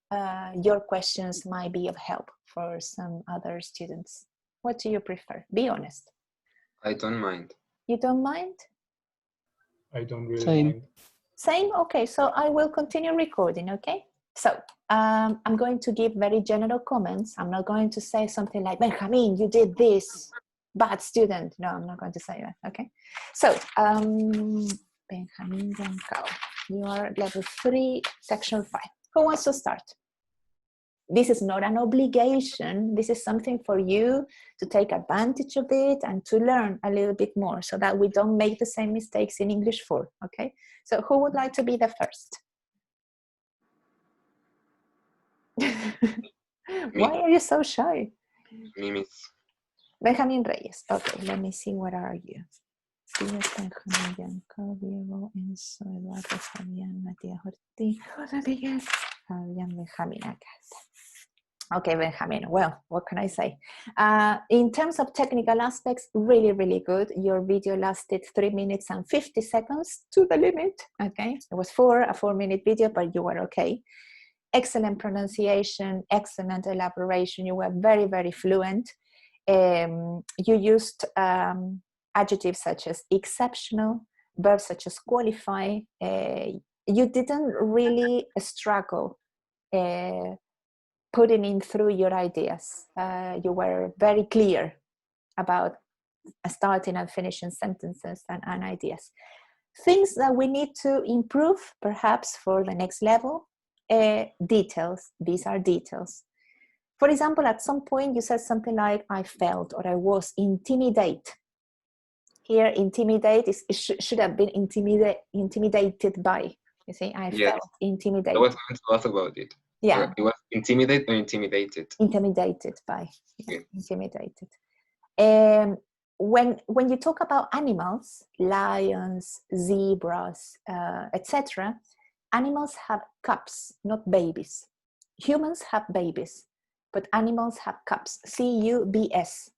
your questions might be of help for some other students? What do you prefer? Be honest. I don't mind. You don't mind? I don't really mind. Same? Okay, so I will continue recording, okay? So I'm going to give very general comments. I'm not going to say something like, Benjamin, you did this, bad student. No, I'm not going to say that, okay? So, Benjamin Roncao, you are level 3, section 5. Who wants to start? This is not an obligation. This is something for you to take advantage of it and to learn a little bit more so that we don't make the same mistakes in English 4, okay? So who would like to be the first? Why are you so shy? Me. Benjamin Reyes. Okay, let me see, where are you? Benjamin, Bianco, Diego, Enzo, Eduardo, Fabián, Matías Ortiz, José Miguel, Fabián, Benjamin, Okay, Benjamin, well, what can I say? In terms of technical aspects, really, really good. Your video lasted 3 minutes and 50 seconds to the limit, okay? It was a 4-minute video, but you were okay. Excellent pronunciation, excellent elaboration. You were very, very fluent. You used adjectives such as exceptional, verbs such as qualify. You didn't really struggle putting in through your ideas. You were very clear about starting and finishing sentences and ideas. Things that we need to improve, perhaps for the next level, details. These are details. For example, at some point you said something like, I felt or I was intimidated. Here, intimidate should have been intimidated by. You see, I felt intimidated. I was going to ask about it. Yeah. It was intimidated or intimidated? Intimidated by. Yeah, intimidated. When you talk about animals, lions, zebras, etc., animals have cubs, not babies. Humans have babies, but animals have cubs. C-U-B-S.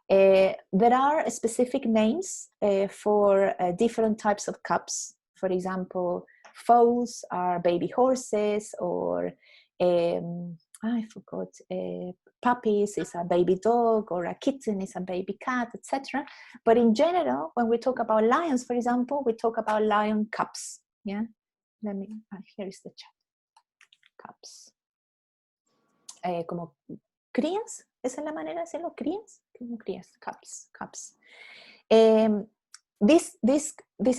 There are specific names for different types of cubs. For example, foals are baby horses, or I forgot, puppies is a baby dog, or a kitten is a baby cat, etc. But in general, when we talk about lions, for example, we talk about lion cubs. Yeah, let me, here is the chat. Cubs. Como crías, esa es la manera de decirlo, crías, como crías, cubs. This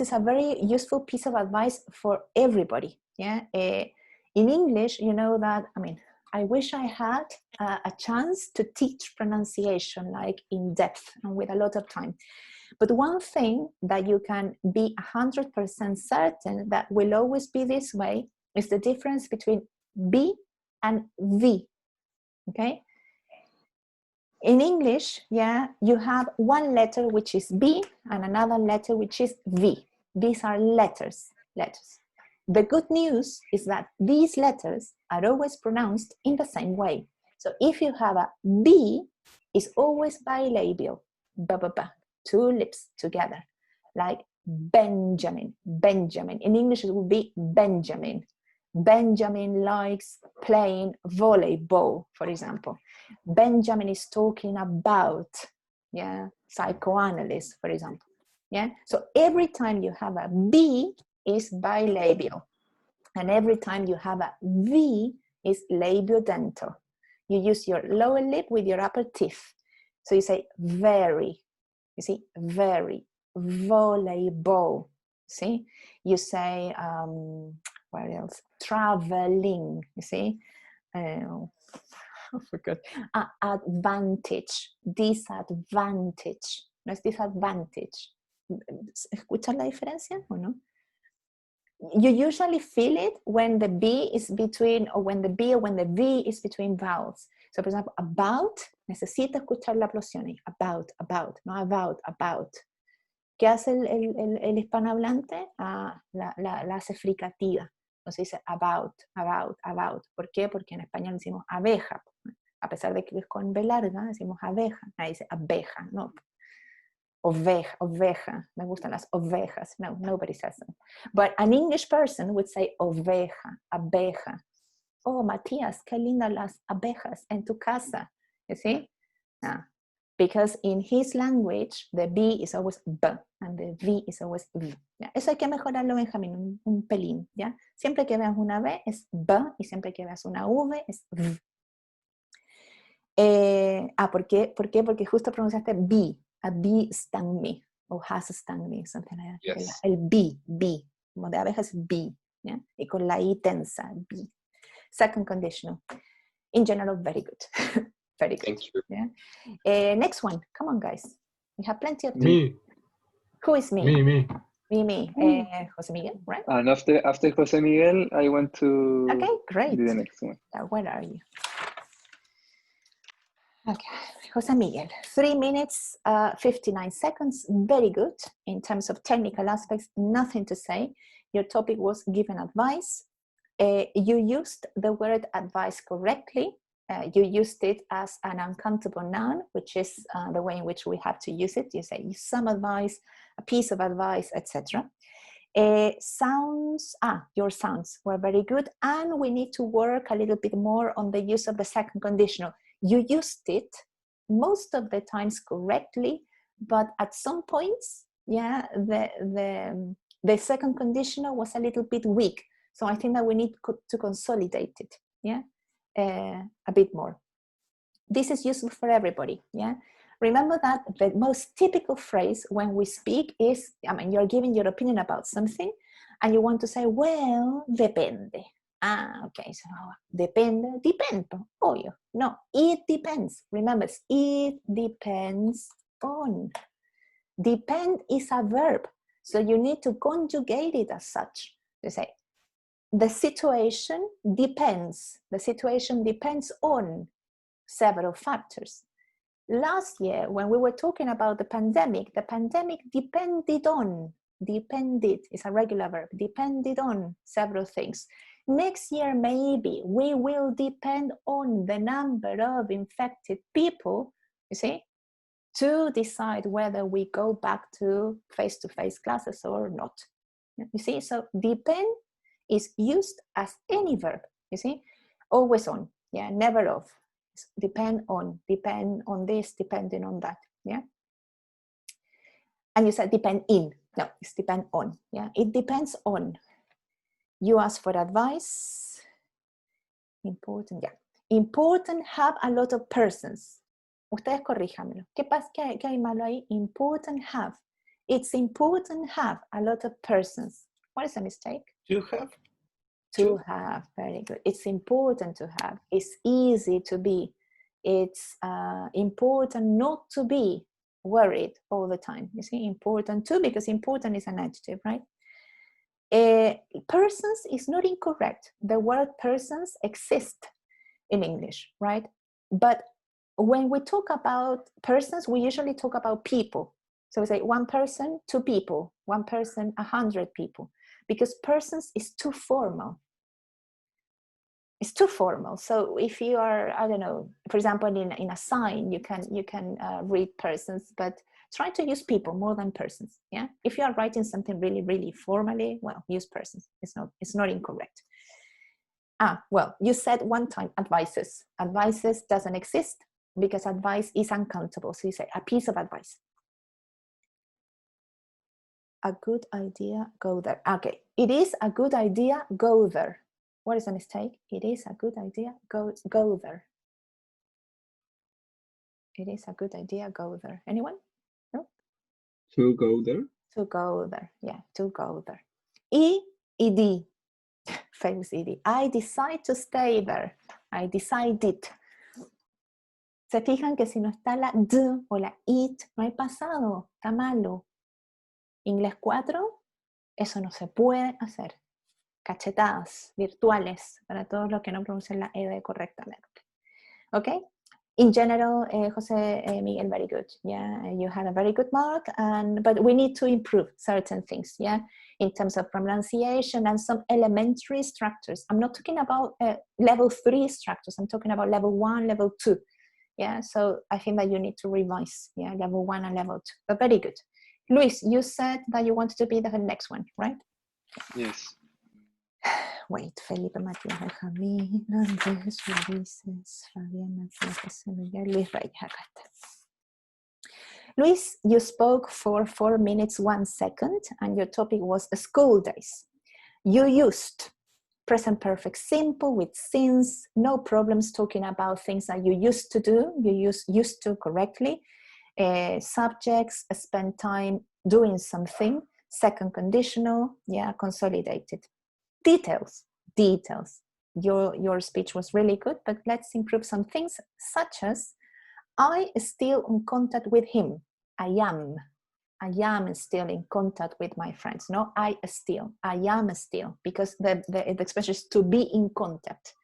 is a very useful piece of advice for everybody. Yeah, in English, you know that, I mean, I wish I had a chance to teach pronunciation like in depth and with a lot of time. But one thing that you can be 100% certain that will always be this way is the difference between B and V, okay? In English, yeah, you have one letter which is B and another letter which is V. These are letters. The good news is that these letters are always pronounced in the same way. So if you have a B, it's always bilabial, ba-ba-ba, two lips together, like Benjamin. In English, it would be Benjamin. Benjamin likes playing volleyball, for example. Benjamin is talking about, yeah, psychoanalyst, for example. Yeah, so every time you have a B is bilabial, and every time you have a V is labiodental. You use your lower lip with your upper teeth. So you say very, you see, very, volleyball. See, you say, what else? Traveling, you see. I forgot. Advantage, disadvantage. No es disadvantage. ¿Escuchan la diferencia o no? You usually feel it when the B is between, or when the B or when the V is between vowels. So, for example, about, necesita escuchar la aplosión ahí. About, no about. ¿Qué hace el hispanohablante? La hace fricativa. Entonces dice about. ¿Por qué? Porque en español decimos abeja. A pesar de que es con B larga, decimos abeja. Ahí dice abeja, no. Oveja. Me gustan las ovejas. No, nobody says them. But an English person would say oveja, abeja. Oh, Matías, qué lindas las abejas en tu casa. You see? Because in his language, the B is always B and the V is always V. ¿Ya? Eso hay que mejorarlo, Benjamín, un pelín. ¿Ya? Siempre que veas una B es B y siempre que veas una V es V. ¿Por qué? Porque justo pronunciaste B. A bee stung me, or has stung me, something like that. Yes. El bee, como de abejas, bee, ¿ya? Y con la I tensa, bee. Second conditional. In general, very good. Very good. Thank you. Yeah? Next one, come on guys. We have plenty of time. Me. Who is me? Me. Me. Jose Miguel, right? And after Jose Miguel, I went to okay, great. the next one. Where are you? Okay, Jose Miguel, 3 minutes, 59 seconds, very good. In terms of technical aspects, nothing to say. Your topic was given advice. You used the word advice correctly. You used it as an uncountable noun, which is the way in which we have to use it. You say some advice, a piece of advice, etc. Your sounds were very good, and we need to work a little bit more on the use of the second conditional. You used it most of the times correctly, but at some points, yeah, the second conditional was a little bit weak. So I think that we need to consolidate it, yeah, a bit more. This is useful for everybody, yeah. Remember that the most typical phrase when we speak is, I mean, you're giving your opinion about something, and you want to say, well, depende. Okay, so depende, obvio. No, it depends. Remember, it depends on. Depend is a verb, so you need to conjugate it as such. You say, the situation depends. The situation depends on several factors. Last year, when we were talking about the pandemic depended on. Depended is a regular verb. Depended on several things. Next year, maybe we will depend on the number of infected people, you see? to decide whether we go back to face-to-face classes or not. You see, so depend is used as any verb, you see, always on, yeah, never off. Depend on this, depending on that, yeah. And you said depend in, no, it's depend on, yeah. It depends on. You ask for advice, important, yeah. Important, have a lot of persons. Ustedes corríjanmelo. ¿Qué hay malo ahí? Important, have. It's important, have a lot of persons. What is a mistake? To have. To have, very good. It's important to have. It's easy to be. It's important not to be worried all the time. You see, important too, because important is an adjective, right? Persons is not incorrect. The word persons exist in English, right? But when we talk about persons, we usually talk about people. So we say one person, two people, one person, 100 people, because persons is too formal. It's too formal. So if you are, I don't know, for example, in a sign, you can read persons, but try to use people more than persons. Yeah. If you are writing something really, really formally, well, use persons. It's not incorrect. Well, you said one time advices. Advices doesn't exist because advice is uncountable. So you say a piece of advice. A good idea, go there. Okay, it is a good idea, go there. What is a mistake? It is a good idea, go there. It is a good idea, go there. Anyone? No? To go there? To go there, yeah, to go there. ED, famous ED. I decide to stay there. I decided. Se fijan que si no está la d o la it, no hay pasado, está malo. Inglés 4, eso no se puede hacer. Cachetadas virtuales para todos los que no pronuncian la ed correctamente. Okay? In general, Jose Miguel, very good. Yeah, you had a very good mark, but we need to improve certain things, yeah, in terms of pronunciation and some elementary structures. I'm not talking about level 3 structures. I'm talking about level 1, level 2. Yeah, so I think that you need to revise, yeah, level 1 and level 2, but very good. Luis, you said that you wanted to be the next one, right? Yes. Wait, Felipe, Matías, Benjamín, Andrés, Ulises, Fabián, Matías, José Miguel, Luis Reyes, acá está. Luis, you spoke for 4 minutes, 1 second, and your topic was school days. You used present perfect simple with since, no problems talking about things that you used to do, you used to correctly. Subjects, spend time doing something, second conditional, yeah, consolidated. Details. Your speech was really good, but let's improve some things, such as, I still in contact with him. I am still in contact with my friends. No, I am still, because the expression is to be in contact,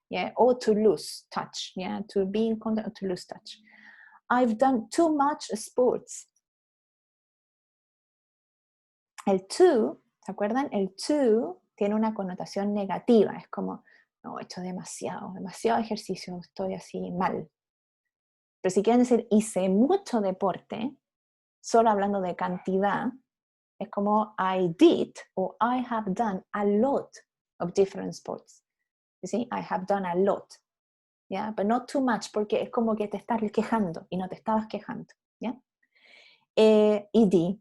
yeah, or to lose touch, yeah, to be in contact or to lose touch. I've done too much sports. El to, ¿se acuerdan? El to tiene una connotación negativa, es como, no, he hecho demasiado ejercicio, estoy así mal. Pero si quieren decir, hice mucho deporte, solo hablando de cantidad, es como I did or I have done a lot of different sports. You see, I have done a lot. Yeah, but not too much, porque es como que te estás quejando y no te estabas quejando. Yeah? ED,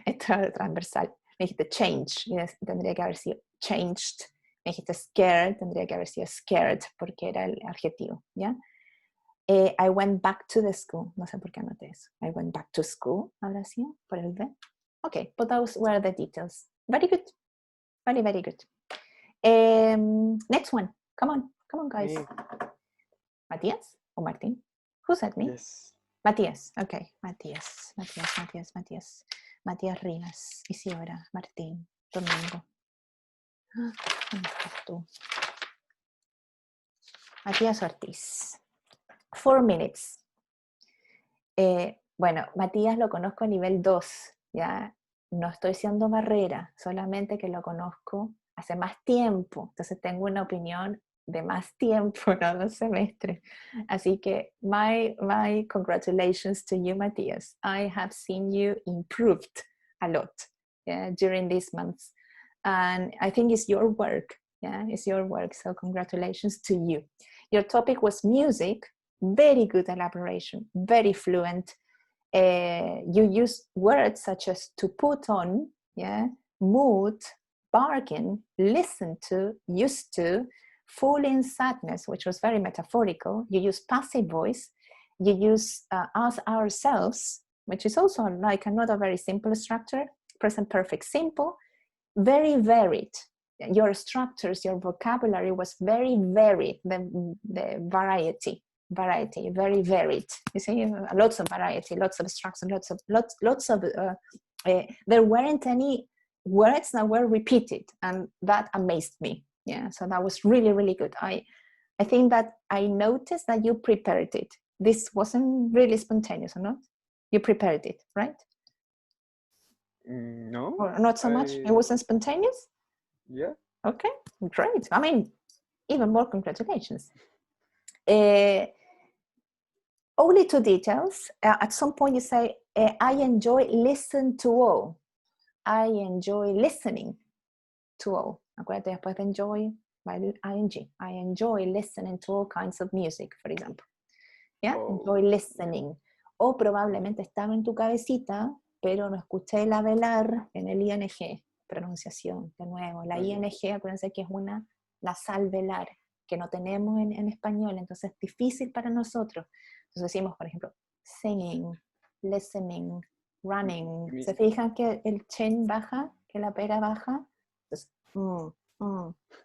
esto es transversal. Me dijiste change, y tendría que haber sido changed. Me dijiste scared, tendría que haber sido scared, porque era el adjetivo. ¿Ya? I went back to the school. No sé por qué anoté eso. I went back to school, ¿habrá sido? Por el D. Okay, but those were the details. Very good. Very, very good. Next one. Come on, guys. Me. Matías or Martín? Who said me? Yes. Matías, okay. Matías Rivas, Isidora, Martín, Domingo. ¿Dónde estás tú? Matías Ortiz. 4 minutes. Bueno, Matías lo conozco a nivel 2, ya no estoy siendo barrera, solamente que lo conozco hace más tiempo, entonces tengo una opinión de más tiempo, no 2 semestres. Así que my congratulations to you, Matías. I have seen you improved a lot during these months. And I think it's your work. Yeah, it's your work. So congratulations to you. Your topic was music. Very good elaboration, very fluent. You use words such as to put on, mood, bargain, listen to, used to, full in sadness, which was very metaphorical. You use passive voice. You use us, ourselves, which is also like another very simple structure. Present perfect simple. Very varied. Your structures, your vocabulary was very varied. The variety, very varied. You see, lots of variety, lots of structures, lots of. There weren't any words that were repeated, and that amazed me. Yeah, so that was really, really good. I think that I noticed that you prepared it. This wasn't really spontaneous, or not? You prepared it, right? No. Or not so much? It wasn't spontaneous? Yeah. Okay, great. I mean, even more congratulations. Only 2 details. At some point you say, I enjoy listen to all. I enjoy listening to all. Acuérdate después de enjoy by ing. I enjoy listening to all kinds of music, for example. Yeah, enjoy listening. O probablemente estaba en tu cabecita, pero no escuché la velar en el ing. Pronunciación, de nuevo. La ing, acuérdense que es una nasal velar, que no tenemos en español, entonces es difícil para nosotros. Entonces decimos, por ejemplo, singing, listening, running. ¿Se fijan que el chen baja, que la pera baja? Entonces,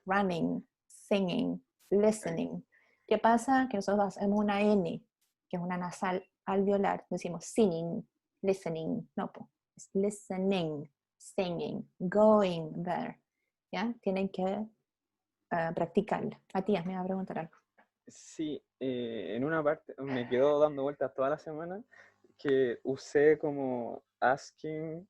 running, singing, listening. ¿Qué pasa? Que nosotros hacemos una N, que es una nasal alveolar. Decimos singing, listening. No, es listening, singing, going there. ¿Ya? Tienen que practicarlo. Matías, me va a preguntar algo. Sí, en una parte me quedo dando vueltas toda la semana que usé como asking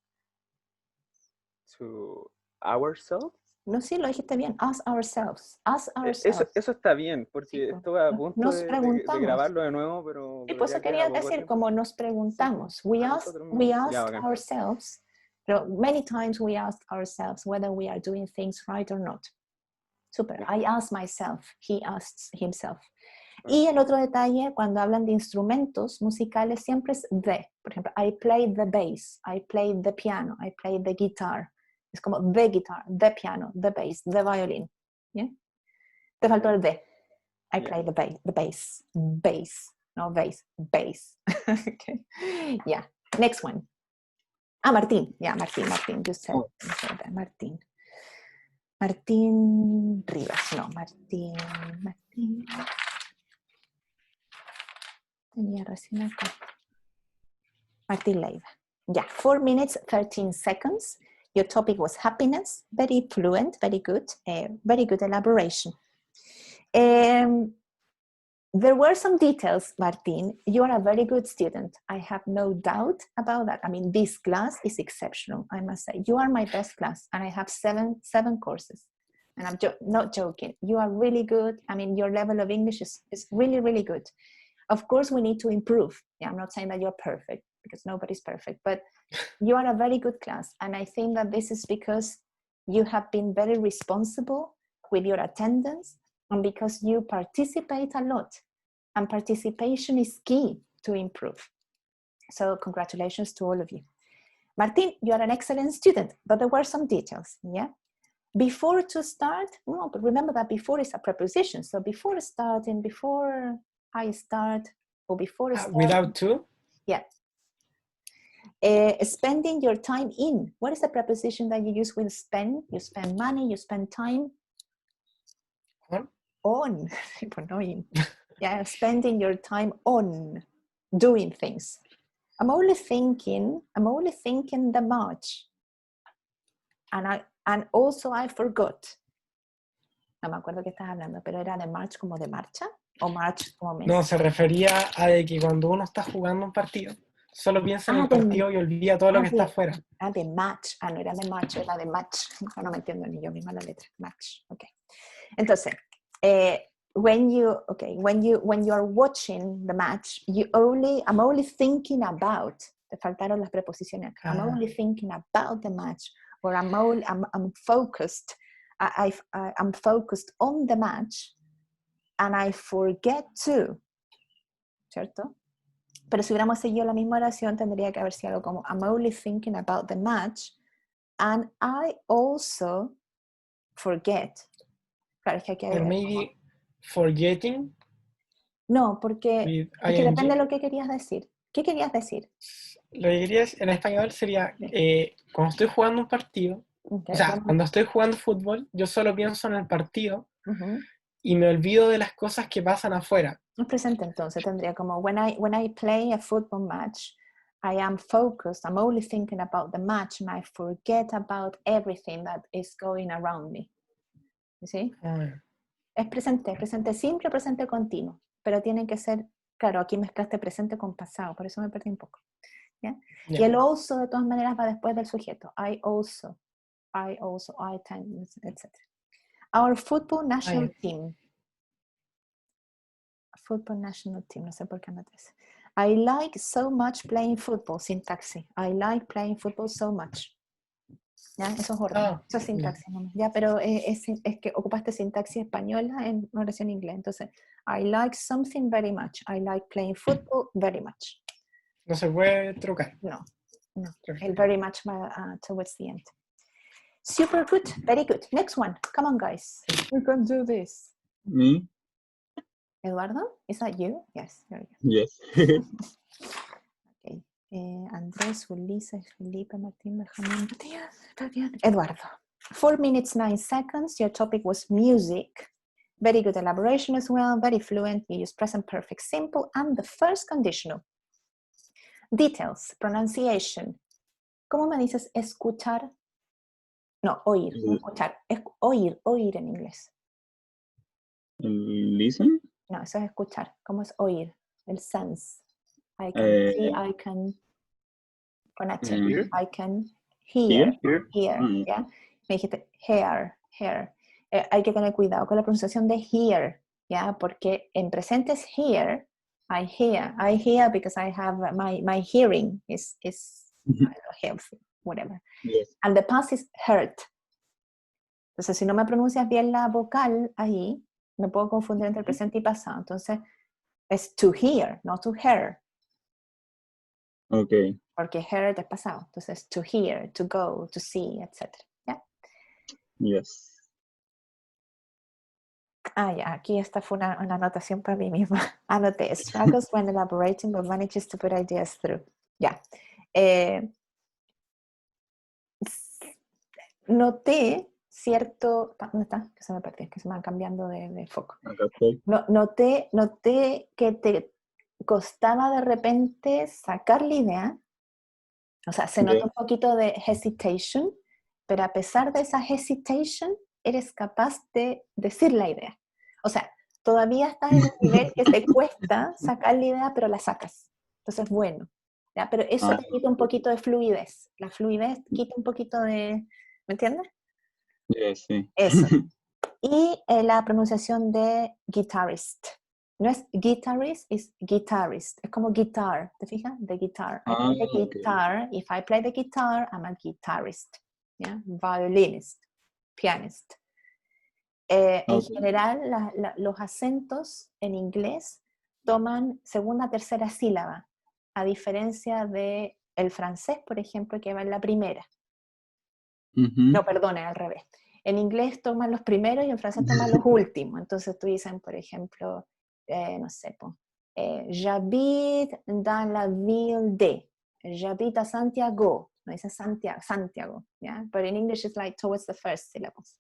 to ourselves. No, sí, lo dijiste bien. Us ourselves. Us ourselves. Eso está bien, porque Sí, estuve a punto de grabarlo de nuevo, pero... Y pues quería decir, como nos preguntamos. Sí, we asked ourselves, pero many times we asked ourselves whether we are doing things right or not. Super. I asked myself. He asks himself. Y el otro detalle, cuando hablan de instrumentos musicales, siempre es the. Por ejemplo, I played the bass, I played the piano, I played the guitar. Es como the guitar, the piano, the bass, the violin. ¿Yeah? Te faltó el the. I played the bass, no bass, bass. Okay. Yeah. Next one. Martín. Yeah, Martín. You said that. Martín Rivas. No, Martín. Tenía recién acá. Martín Leiva. Yeah, 4 minutes, 13 seconds. Your topic was happiness. Very fluent, very good elaboration. There were some details, Martín. You are a very good student. I have no doubt about that. I mean, this class is exceptional, I must say. You are my best class, and I have seven courses. And I'm not joking. You are really good. I mean, your level of English is really, really good. Of course, we need to improve. Yeah, I'm not saying that you're perfect, because nobody's perfect, but you are a very good class. And I think that this is because you have been very responsible with your attendance, and because you participate a lot, and participation is key to improve. So congratulations to all of you. Martin, you are an excellent student, but there were some details, yeah? Before to start, no, but remember that before is a preposition. So before I start, or before start. Without to? Yeah. Spending your time in. What is the preposition that you use with spend? You spend money, you spend time. On. Yeah, spending your time on doing things. I'm only thinking the march. And also I forgot. No me acuerdo qué estás hablando, pero era de march como de marcha o march como mes. No, se refería a de que cuando uno está jugando un partido, solo piensa en el partido y olvida todo lo que está afuera. De match. No era de march, era de match. No me entiendo ni yo misma la letra. Match. Ok. Entonces, when you are watching the match, I'm only thinking about, te faltaron las preposiciones acá. I'm only thinking about the match, or I'm focused, I'm focused on the match, and I forget to, ¿cierto? Pero si hubiéramos seguido la misma oración, tendría que haber sido algo como, I'm only thinking about the match, and I also forget. Claro, es que aquí hay... Maybe forgetting. No, porque es que depende de lo que querías decir. ¿Qué querías decir? Lo que quería en español sería, cuando estoy jugando un partido, Okay, o sea, cuando estoy jugando fútbol, yo solo pienso en el partido y me olvido de las cosas que pasan afuera. Es presente, entonces tendría como, when I play a football match, I am focused, I'm only thinking about the match, and I forget about everything that is going around me. ¿Sí? Es presente simple, presente continuo, pero tienen que ser, claro, aquí mezclaste presente con pasado, por eso me perdí un poco. ¿Ya? Y el also de todas maneras va después del sujeto. I also, I times, etc. Our football national team. Football national team, no sé por qué anoté eso. I like so much playing football, sintaxis. I like playing football so much. ¿Ya? Eso es orden, eso es sintaxis. ¿Ya? Pero es que ocupaste sintaxis española en oración inglés. Entonces, I like something very much. I like playing football very much. No se puede trucar. No. El very much towards the end. Super good, very good. Next one. Come on, guys. We can do this. Me? Eduardo, is that you? Yes, there you go. Yes. Okay. Andrés, Ulises, Felipe, Martín, Benjamín, Fabián, Eduardo. 4 minutes, 9 seconds. Your topic was music. Very good elaboration as well. Very fluent. You use present perfect simple and the first conditional. Details, pronunciation. ¿Cómo me dices escuchar? No, oír, no escuchar. Es oír en inglés. Listen? No, eso es escuchar. ¿Cómo es oír? El sense. I can see, I can... Con H. I can hear. ¿Ya? Me dijiste hear. Hay que tener cuidado con la pronunciación de hear, ¿ya? Porque en presente es hear. I hear because I have my hearing is healthy, whatever. Yes. And the past is heard. Entonces, si no me pronuncias bien la vocal ahí, me puedo confundir entre presente y pasado. Entonces, es to hear, no to hear. Okay. Porque heard es pasado. Entonces, to hear, to go, to see, etc. ¿Ya? Yes. Ya, aquí esta fue una anotación para mí misma. Anoté, struggles when elaborating but manages to put ideas through. Ya. Noté cierto... ¿Dónde está? Que se me perdió, que se me va cambiando de foco. Noté que te costaba de repente sacar la idea. O sea, se nota un poquito de hesitation, pero a pesar de esa hesitation, eres capaz de decir la idea. O sea, todavía estás en un nivel que te cuesta sacar la idea, pero la sacas. Entonces, bueno. ¿Ya? Pero eso te quita un poquito de fluidez. La fluidez quita un poquito de... ¿Me entiendes? Sí. Eso. Y la pronunciación de guitarist. No es guitarist, es guitarist. Es como guitar, ¿te fijas? The guitar. I play the guitar. If I play the guitar, I'm a guitarist. ¿Ya? Violinist. Pianist. En general, los acentos en inglés toman segunda, tercera sílaba, a diferencia de el francés, por ejemplo, que va en la primera. No, perdone, al revés. En inglés toman los primeros y en francés toman los últimos. Entonces tú dices, por ejemplo, no sé, j'habite dans la ville de. J'habite a Santiago. No dice Santiago. ¿Ya? Pero en English it's like towards the first syllables.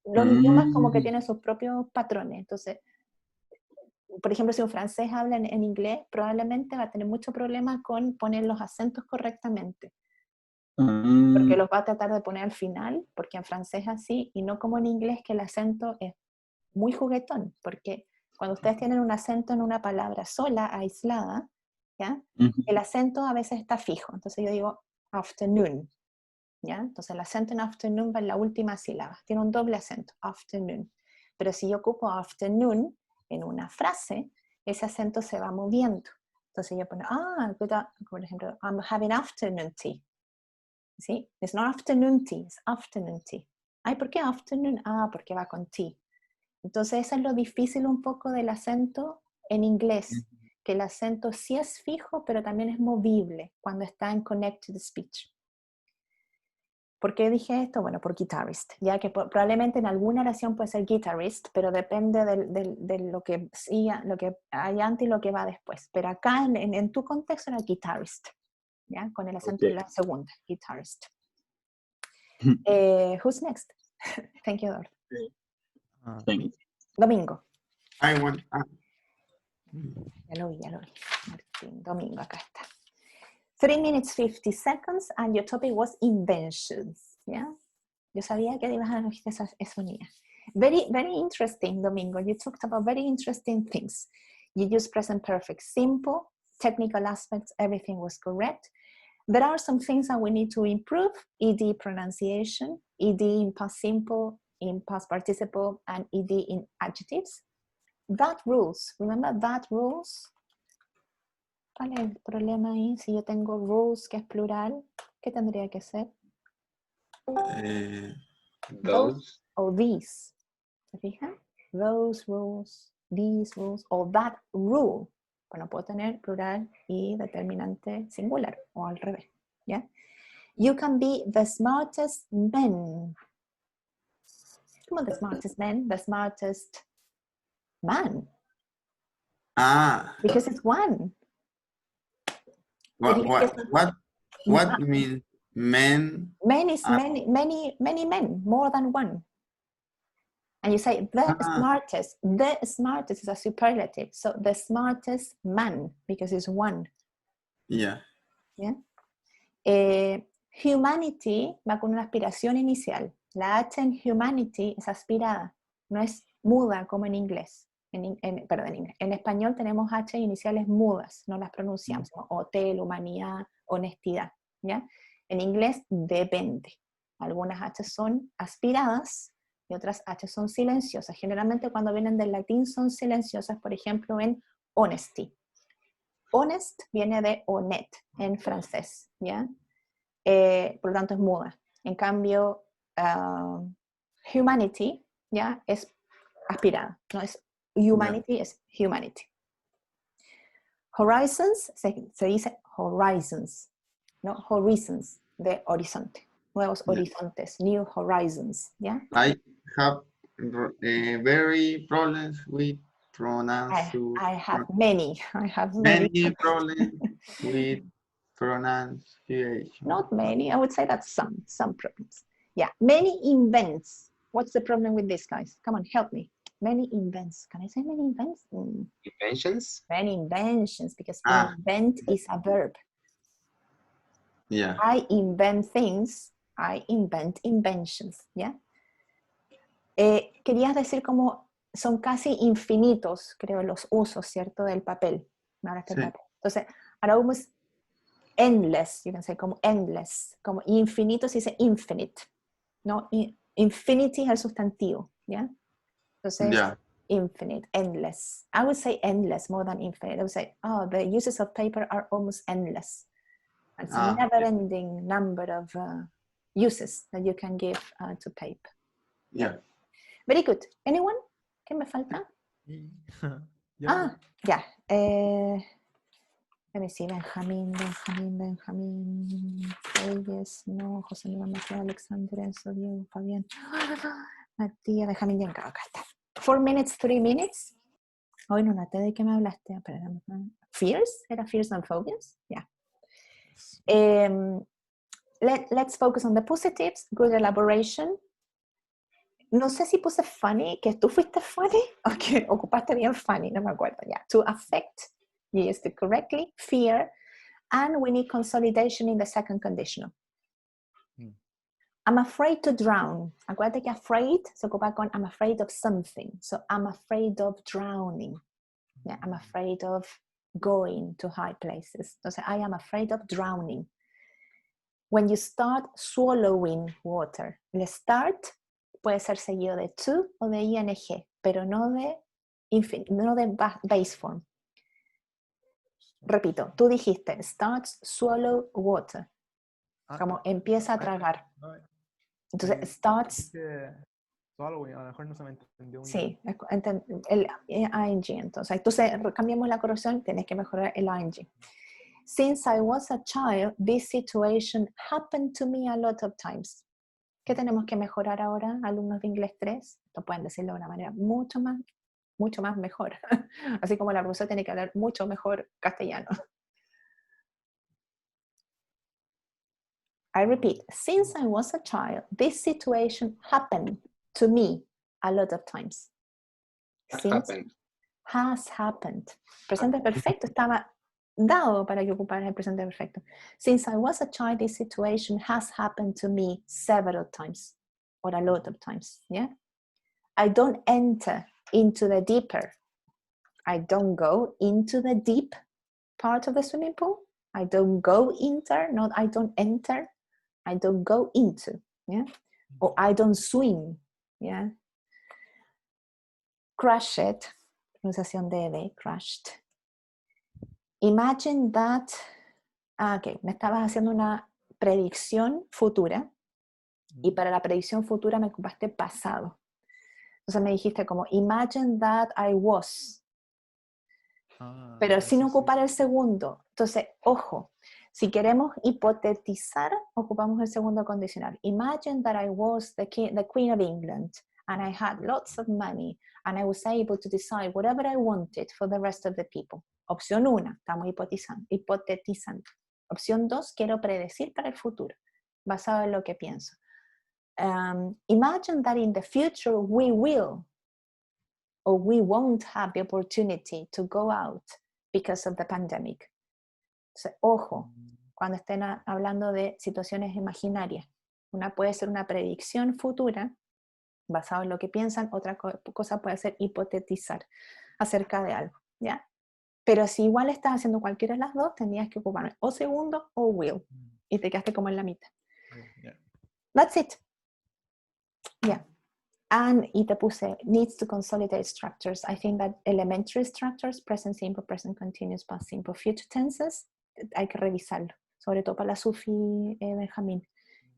Los idiomas como que tienen sus propios patrones. Entonces, por ejemplo, si un francés habla en inglés, probablemente va a tener mucho problema con poner los acentos correctamente. Porque los va a tratar de poner al final, porque en francés es así, y no como en inglés, que el acento es muy juguetón, porque cuando ustedes tienen un acento en una palabra sola, aislada, ¿ya? El acento a veces está fijo. Entonces yo digo afternoon, ¿ya? Entonces el acento en afternoon va en la última sílaba, tiene un doble acento, afternoon. Pero si yo ocupo afternoon en una frase, ese acento se va moviendo. Entonces yo pongo, por ejemplo, I'm having afternoon tea. ¿Sí? It's not afternoon tea, it's afternoon tea. Ay, ¿por qué afternoon? Porque va con tea. Entonces eso es lo difícil un poco del acento en inglés, que el acento sí es fijo, pero también es movible cuando está en connected speech. ¿Por qué dije esto? Bueno, por guitarist, ya que probablemente en alguna oración puede ser guitarist, pero depende de lo que siga, lo que hay antes y lo que va después. Pero acá en tu contexto era guitarist, ¿ya? Con el acento en la segunda, guitarist. Who's next? Thank you, Lord. Thanks. Domingo. I want. Ya lo vi. Martín, Domingo, acá está. 3 minutes 50 seconds, and your topic was inventions. Yeah, yo sabía que ibas a elegir eso niña. Very, very interesting, Domingo. You talked about very interesting things. You used present perfect simple, technical aspects, everything was correct. There are some things that we need to improve: ed pronunciation, ed in past simple, in past participle, and ed in adjectives. That rules. Remember that rules? ¿Cuál es el problema ahí? Si yo tengo rules, que es plural, ¿qué tendría que ser? Those o these. ¿Se fijan? Those rules, these rules, o that rule. Bueno, puedo tener plural y determinante singular, o al revés. ¿Ya? You can be the smartest man. ¿Cómo the smartest man? The smartest man. Because it's one. What mean men? Men is many men, more than one. And you say the smartest is a superlative. So the smartest man, because it's one. Yeah. Humanity va con una aspiración inicial. La H en humanity es aspirada, no es muda como en inglés. En español tenemos H iniciales mudas, no las pronunciamos. Hotel, humanidad, honestidad. ¿Ya? En inglés depende. Algunas H son aspiradas y otras H son silenciosas. Generalmente cuando vienen del latín son silenciosas, por ejemplo en honesty. Honest viene de honnête en francés, ¿ya? Por lo tanto es muda. En cambio, humanity, ¿ya? Es aspirada, no es humanity, es humanity. Horizons, se dice horizons, no horizons, de horizonte. Nuevos horizontes, new horizons, ¿ya? I have very problems with pronunciation. I have many problems with pronunciation. Not many, I would say that some problems. Yeah, many invents. What's the problem with this, guys? Come on, help me. Many invents. Can I say many invents? Inventions? Many inventions, because invent is a verb. Yeah. I invent things, I invent inventions, ¿ya? Querías decir como son casi infinitos, creo, los usos, ¿cierto? Del papel. Ahora está el papel. Entonces, ahora almost endless, you can say como endless, como infinito se dice infinite, ¿no? Infinity es el sustantivo, ¿ya? Entonces, infinite, endless. I would say endless more than infinite. I would say, the uses of paper are almost endless. It's a never-ending number of uses that you can give to paper. Yeah. Very good. Anyone? ¿Qué me falta? Ya. Let me see. Benjamín. Reyes, no. José Manuel Maceo, Alexandre, Enzo, Diego, Fabián. Matías, Benjamín, acá está. 4 minutes, 3 minutes. Hoy no noté de qué me hablaste. Fears? ¿Era fears and phobias? Yeah. Let's focus on the positives. Good elaboration. No sé si puse funny, que tú fuiste funny o que ocupaste bien funny, no me acuerdo ya. To affect, you used it correctly. Fear, and we need consolidation in the second conditional. I'm afraid to drown. Acuérdate que afraid se ocupa con I'm afraid of something. So I'm afraid of drowning. Yeah, I'm afraid of going to high places. Entonces, I am afraid of drowning. When you start swallowing water, el start puede ser seguido de to o de ing, pero no de base form. Repito, tú dijiste, starts swallow water. Como empieza a tragar. Entonces, starts... Swallowing, a lo mejor no se me entendió muy Sí, el ing. Entonces, cambiamos la corrección, tienes que mejorar el ing. Since I was a child, this situation happened to me a lot of times. ¿Qué tenemos que mejorar ahora, alumnos de inglés 3? Esto pueden decirlo de una manera mucho más mejor. Así como la profesora tiene que hablar mucho mejor castellano. I repeat, since I was a child, this situation happened to me a lot of times. Has happened. Presente perfecto estaba dado para que ocuparas el presente perfecto. Since I was a child, this situation has happened to me several times, or a lot of times, yeah? I don't enter into the deeper. I don't go into the deep part of the swimming pool. I don't go enter, not I don't enter. I don't go into, yeah? Or I don't swim, yeah? Crashed, pronunciación de ED, crashed. Imagine that, ok, me estabas haciendo una predicción futura y para la predicción futura me ocupaste pasado. Entonces me dijiste como, imagine that I was. Pero sin ocupar el segundo. Entonces, ojo, si queremos hipotetizar, ocupamos el segundo condicional. Imagine that I was the Queen of England and I had lots of money and I was able to decide whatever I wanted for the rest of the people. Opción 1, estamos hipotetizando. Opción 2, quiero predecir para el futuro, basado en lo que pienso. Imagine that in the future we will or we won't have the opportunity to go out because of the pandemic. Entonces, ojo, cuando estén hablando de situaciones imaginarias. Una puede ser una predicción futura, basado en lo que piensan, otra cosa puede ser hipotetizar acerca de algo, ¿ya? Pero si igual estás haciendo cualquiera de las dos, tendrías que ocupar o segundo o will. Y te quedaste como en la mitad. That's it. Yeah. Y te puse, needs to consolidate structures. I think that elementary structures, present simple, present continuous, past simple, future tenses, hay que revisarlo. Sobre todo para la Sufi Benjamín.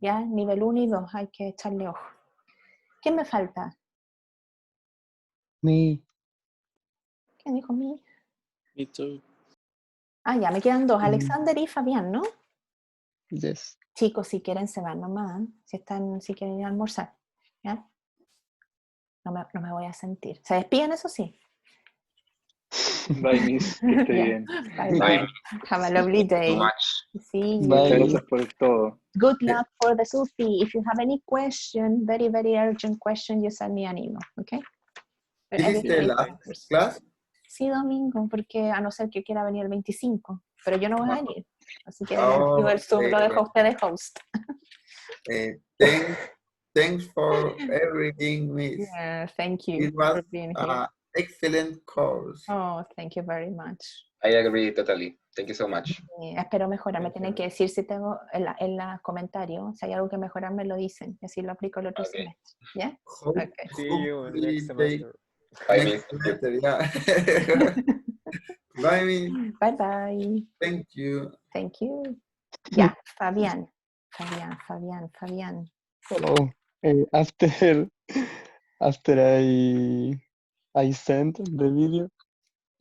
Ya, nivel 1 y 2, hay que echarle ojo. ¿Qué me falta? Me. ¿Quién dijo me? Me too. Ya, me quedan 2, Alexander y Fabián, ¿no? Yes. Chicos, si quieren se van nomás, si quieren ir a almorzar, ¿ya? No me voy a sentir. ¿Se despiden, eso sí? Bye, Miss. Que esté bien. Bye, bye. Have a lovely day. See you. Muchas gracias por todo. Good luck for the Sufi. If you have any question, very, very urgent question, you send me an email, okay? ¿Hiciste la clase? Sí, domingo, porque a no ser que quiera venir el 25, pero yo no voy a venir. Así que el Zoom lo dejo a usted de host. Thanks for everything, Miss. Yeah, thank you. It was for being here. Excellent course. Oh, thank you very much. I agree totally. Thank you so much. Espero mejorar. Me tienen que decir si tengo en los comentarios, si hay algo que mejorar, me lo dicen. Y así lo aplico el otro semestre. ¿Ya? Okay. See you next semester. Bye, Miss. Bye, Miss. Bye, bye. Thank you. Thank you. Ya, Fabián. Oh, after I sent the video,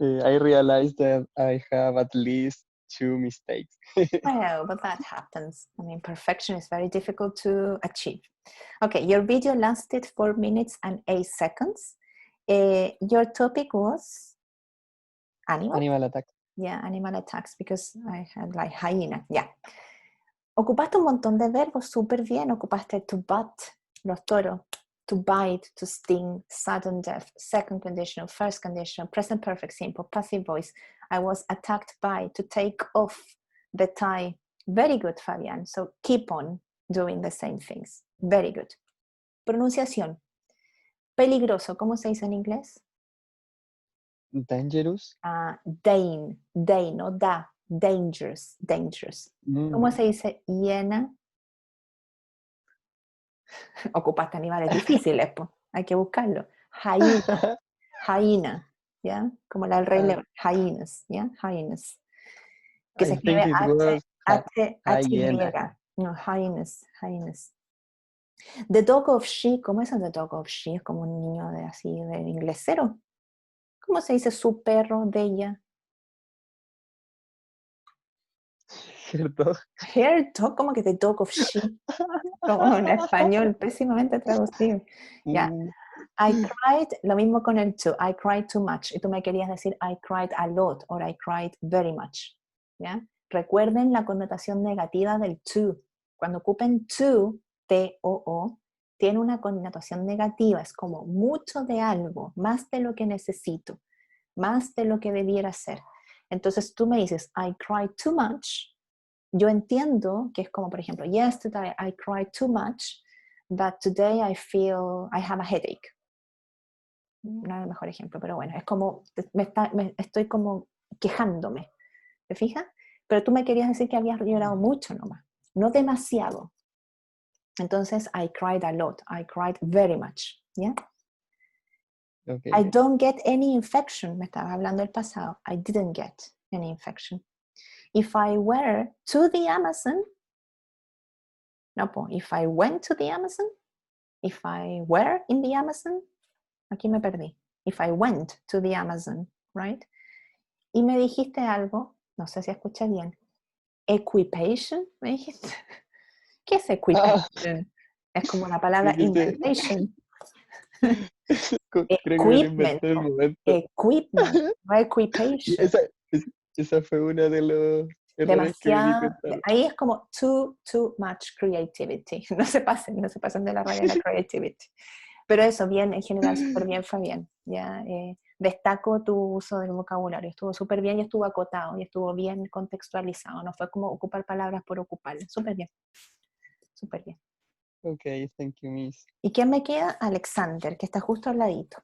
I realized that I have at least 2 mistakes. Well, but that happens. I mean, perfection is very difficult to achieve. Okay, your video lasted 4 minutes and 8 seconds. Your topic was Animal attacks. Yeah, animal attacks, because I had like hyena. Yeah. Ocupaste un montón de verbos súper bien. Ocupaste to butt, los toros, to bite, to sting, sudden death, second conditional, first conditional, present perfect simple, passive voice. I was attacked by, to take off the tie. Very good, Fabián. So keep on doing the same things. Very good. Pronunciación. Peligroso, ¿cómo se dice en inglés? Dangerous. Dane, no da. Dangerous. ¿Cómo se dice hiena? Ocupaste animales difíciles, pues. Hay que buscarlo. Hyena. Hyena. ¿Ya? Como la del Rey León. Hyenas. ¿Ya? Hyenas. Que se escribe H-Y. No, hyenas. Hyenas. The Dog of She. ¿Cómo es el The Dog of She? Es como un niño de así, de inglesero. ¿Cómo se dice su perro de ella? Her dog. Her dog, como que The Dog of She. Como en español, pésimamente traducido. Ya. I cried, lo mismo con el to. I cried too much. Y tú me querías decir I cried a lot or I cried very much. ¿Ya? Recuerden la connotación negativa del to. Cuando ocupen to, T-O-O, tiene una connotación negativa. Es como mucho de algo, más de lo que necesito, más de lo que debiera ser. Entonces tú me dices I cried too much. Yo entiendo que es como, por ejemplo, yesterday I cried too much, but today I feel I have a headache. No es el mejor ejemplo, pero bueno, es como, estoy como quejándome, ¿te fijas? Pero tú me querías decir que habías llorado mucho nomás, no demasiado. Entonces, I cried a lot, I cried very much, ¿ya? Okay. I don't get any infection, me estabas hablando del pasado, I didn't get any infection. If I were to the Amazon, no, if I went to the Amazon, if I were in the Amazon, aquí me perdí. If I went to the Amazon, right? Y me dijiste algo, no sé si escuché bien. Equipation, me dijiste. ¿Qué es equipation? Es como la palabra inventation. Equipment. Equipment, no equipation. Esa fue una de los errores Demasiado. Ahí es como too much creativity. No se pasen de la raya de la creativity. Pero eso, bien, en general, súper bien, Fabián. ¿Ya? Destaco tu uso del vocabulario. Estuvo súper bien y estuvo acotado y estuvo bien contextualizado. No fue como ocupar palabras por ocuparlas. Súper bien. Súper bien. Ok, thank you, Miss. ¿Y quién me queda? Alexander, que está justo al ladito.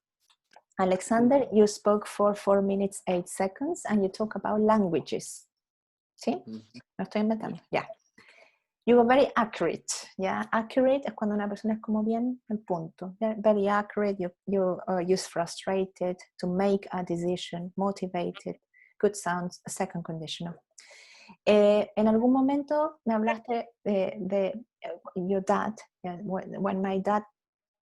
Alexander, you spoke for 4 minutes, 8 seconds, and you talk about languages. ¿Sí? Lo estoy inventando. Ya. You were very accurate. Yeah, accurate es cuando una persona es como bien al punto. Very accurate. You use frustrated, to make a decision, motivated. Good sounds, a second conditional. En algún momento me hablaste de your dad. When my dad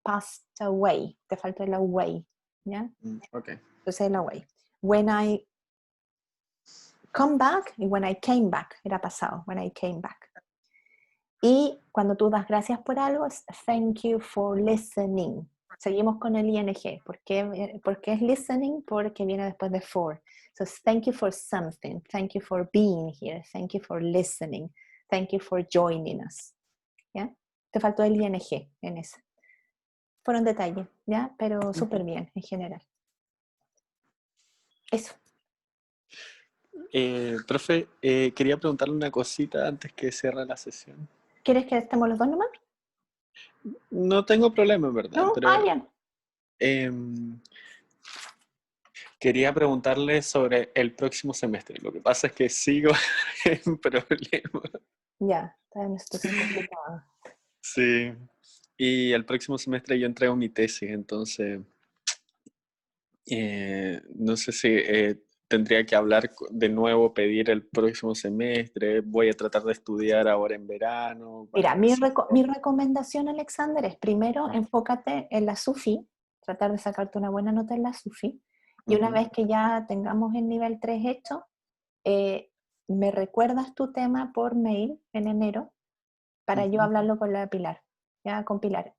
passed away. Te faltó el away. ¿Ya? Okay. Entonces el away. When I come back y when I came back. Era pasado. When I came back. Y cuando tú das gracias por algo, es thank you for listening. Seguimos con el ing. ¿Por qué es listening? Porque viene después de for. So thank you for something. Thank you for being here. Thank you for listening. Thank you for joining us. ¿Ya? Te faltó el ing en ese. Fueron detalles, ¿ya? Pero súper bien en general. Eso. Profe, quería preguntarle una cosita antes que cierre la sesión. ¿Quieres que estemos los dos nomás? No tengo problema, en verdad. No, pero, bien. Quería preguntarle sobre el próximo semestre. Lo que pasa es que sigo en problemas. Ya, está en una situación complicada. Sí. Y el próximo semestre yo entrego mi tesis, entonces no sé si tendría que hablar de nuevo, pedir el próximo semestre. Voy a tratar de estudiar ahora en verano. Mira, mi recomendación, Alexander, es primero enfócate en la SUFI, tratar de sacarte una buena nota en la SUFI, y una vez que ya tengamos el nivel 3 hecho, me recuerdas tu tema por mail en enero para yo hablarlo con la Pilar, ya con Pilar,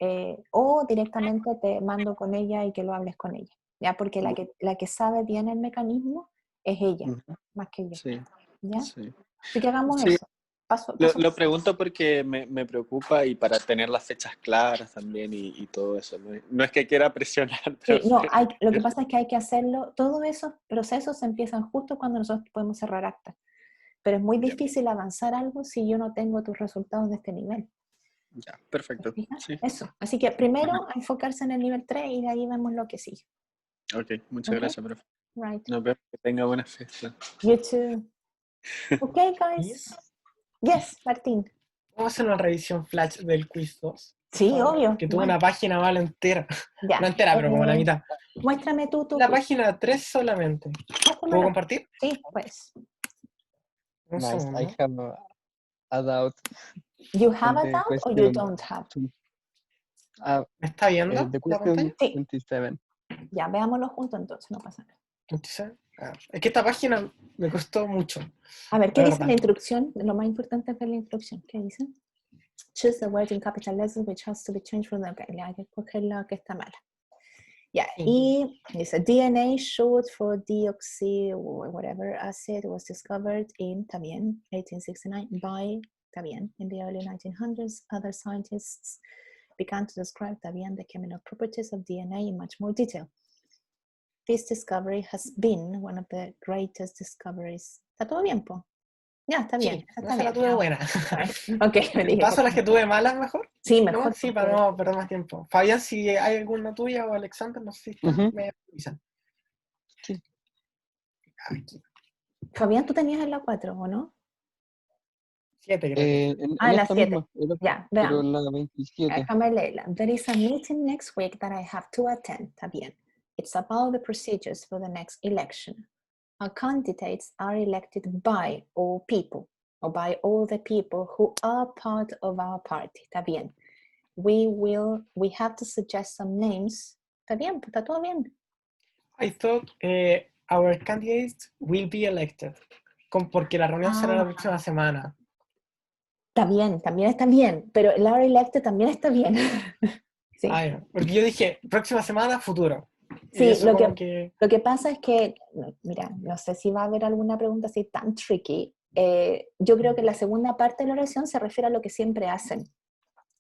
o directamente te mando con ella y que lo hables con ella, ya, porque la que sabe bien el mecanismo es ella, más que yo. Sí. ¿Ya? Sí. Así que hagamos eso. Paso. Lo pregunto porque me preocupa y para tener las fechas claras también y todo eso. No es que quiera presionar. Pero sí, no, lo que pasa es que hay que hacerlo, todos esos procesos empiezan justo cuando nosotros podemos cerrar actas. Pero es muy difícil avanzar algo si yo no tengo tus resultados de este nivel. Ya, perfecto. Sí. Eso. Así que primero enfocarse en el nivel 3 y de ahí vemos lo que sigue. Ok, muchas gracias, profe. Right. Nos vemos, que tenga buenas fiestas. You too. Okay, guys. Yes, Martín. Vamos a hacer una revisión flash del quiz 2. Sí, obvio. Que tuvo una página mala entera. Ya. No entera, pero como la mitad. Muéstrame tú. La página 3 solamente. ¿Puedo compartir? Sí, pues. Un Nice. segundo. I have a doubt. You have on a the doubt or question you don't have? ¿Me está viendo the la question pantalla? Sí. 27. Ya, veámoslo juntos entonces, no pasa nada. Es que esta página me costó mucho. A ver, ¿qué La dice verdad. la introducción? Lo más importante es ver la introducción. ¿Qué dice? Choose the word in capital letters which has to be changed from the... Okay, hay que escoger la que está mala. Ya, y dice DNA short for deoxy or whatever acid was discovered in, también, 1869 by, también, in the early 1900s. Other scientists began to describe, también, the chemical properties of DNA in much more detail. This discovery has been one of the greatest discoveries. ¿Está todo bien, po? Ya, está bien. Sí, Está esa la bien. tuve buena. Ok, me dije. ¿Paso las que tuve malas mejor? Sí, ¿No? mejor. Sí, para no perder más tiempo. Fabián, si hay alguna tuya o Alexander, no sé si está, me avisan. Sí. Aquí. Fabián, tú tenías en la 4, ¿o no? 7 creo. En la esta 7. misma, Ya, pero veamos. la 27. Déjame leerla. There is a meeting next week that I have to attend. Está bien. It's about the procedures for the next election. Our candidates are elected by all people, or by all the people who are part of our party. Está bien. We have to suggest some names. Está bien, está todo bien. I thought our candidates will be elected. Porque la reunión será la próxima semana. También está bien, pero el are elected también está bien. Sí. Porque yo dije, próxima semana, futuro. Sí, eso lo como que pasa es que, mira, no sé si va a haber alguna pregunta así tan tricky. Yo creo que la segunda parte de la oración se refiere a lo que siempre hacen.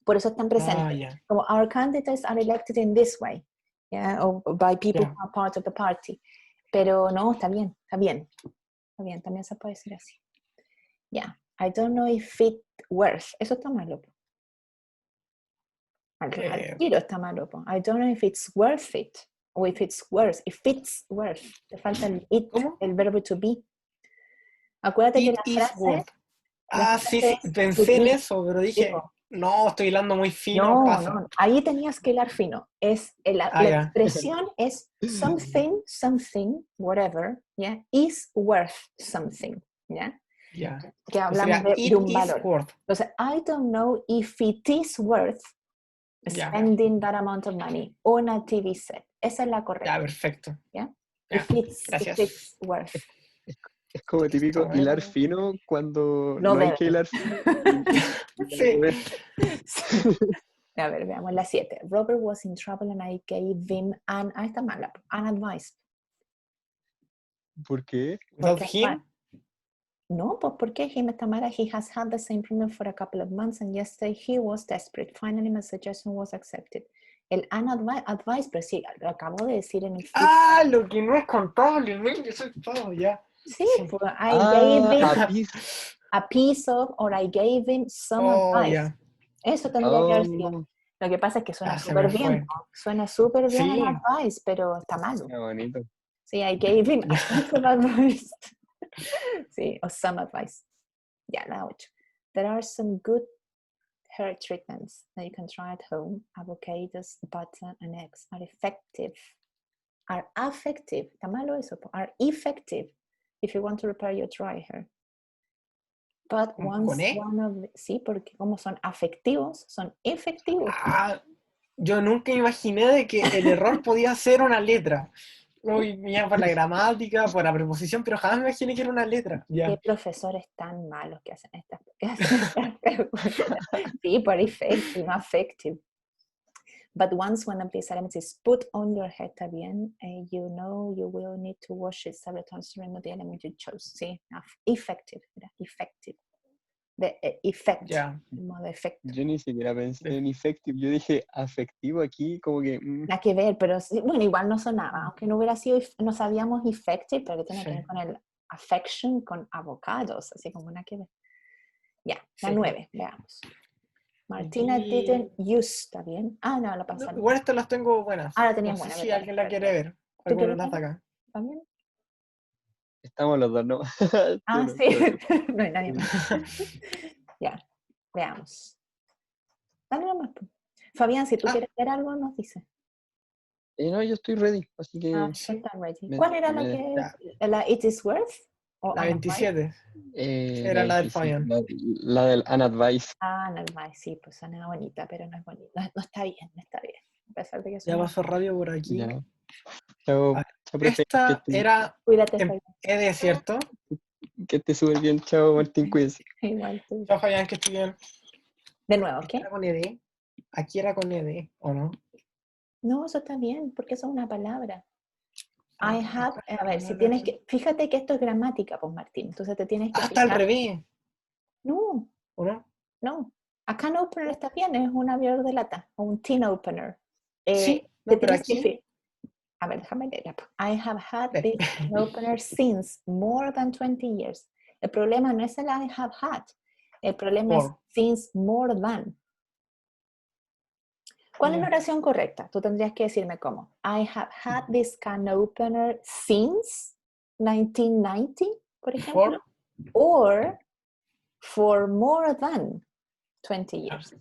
Por eso están presentes. Como, our candidates are elected in this way. Yeah? Or by people who are part of the party. Pero no, está bien. También se puede decir así. Yeah. I don't know if it worth. Eso está malo. Al tiro está malo. I don't know if it's worth it. O if it's worth. If it's worth. Te falta el it, el verbo to be. Acuérdate que la frase... sí, pensé en eso, pero dije, no, estoy hilando muy fino. No, ahí tenías que hilar fino. La expresión es something, whatever, yeah, is worth something, yeah. Que hablamos de un valor. Entonces, I don't know if it is worth spending that amount of money on a TV set. Esa es la correcta. Ya, perfecto. ¿Ya? If it's worth. Es como típico hilar fino cuando no hay que hilar fino. Sí. A ver, veamos la 7. Robert was in trouble and I gave him an advice. ¿Por qué? No, pues ¿por qué him está mala? He has had the same problem for a couple of months and yesterday he was desperate. Finally, my suggestion was accepted. El advice, pero sí, lo acabo de decir en el... lo que no es contable, yo soy todo, ya. Sí, pues I gave him a piece of, or I gave him some advice. Yeah. Eso tendría que haber sido. Lo que pasa es que suena súper bien, ¿no? Suena súper bien el advice, pero está malo. Qué bonito. Sí, I gave him some advice. Sí, o some advice. Ya, la 8. There are some good hair treatments that you can try at home. Avocados, butter, and eggs are effective. Are affective. Está malo eso. Are effective if you want to repair your dry hair. But once one of the, sí, porque como son afectivos, son efectivos. Yo nunca imaginé de que el error podía ser una letra. Mira, por la gramática, por la preposición, pero jamás me imaginé que era una letra. Qué profesores tan malos que hacen estas preguntas. Sí, por effective, no affective. But once one of these elements is put on your head, también, you know you will need to wash it several times to remove the element you chose. Sí, effective, effective. The effect, modo efecto. Yo ni siquiera pensé en effective, yo dije afectivo aquí, como que... Nada que ver, pero bueno, igual no sonaba, aunque no hubiera sido, no sabíamos effective, pero que tiene que ver con el affection, con avocados, así como nada que ver. Ya, la 9, veamos. Martina didn't use, ¿está bien? No, lo pasamos. Igual estas las tengo buenas. Ahora tenías no sé buenas. Si alguien la quiere ver. Alguna taza acá. ¿También? Estamos los dos, ¿no? Sí, no hay nadie más. Ya. Veamos. Dale nomás. Fabián, si tú Ah. quieres ver algo, nos dice. No, yo estoy ready, así que... Ah, Sí. está ready. me- ¿Cuál era me- la It is Worth? ¿O La Unadvised? 27. Eh, Era la del 27, Fabián. la del Unadvised. Ah, Unadvised, sí, pues suena bonita, pero no es bonita. No, no está bien, no está bien. A pesar de que Ya suena pasó radio por aquí. Ya. Chao, Ah, chao, profe. Esta era Cuídate, en Fabián. ED, ¿cierto? Que esté súper bien. Chao, Martín, cuídese. Igual tú. Chao, Fabián, que estoy bien. De nuevo, Aquí ¿qué? era con ED. Aquí era con ED, ¿o no? No, eso está bien, porque eso es una palabra. Ah, I have, a ver, si tienes que, fíjate que esto es gramática, pues Martín, entonces te tienes que está al fijar. revés, No, ¿o no? no. A can opener está bien, es un abridor de lata, o un tin opener. Sí, Te no, pero tienes que aquí... a ver, déjame leer. I have had Ve. this can opener since more than 20 years. El problema no es el I have had, el problema es For. since more than. ¿Cuál es la Ya. oración correcta? Tú tendrías que decirme cómo. I have had this can opener since 1990, por ejemplo. Or for more than 20 years.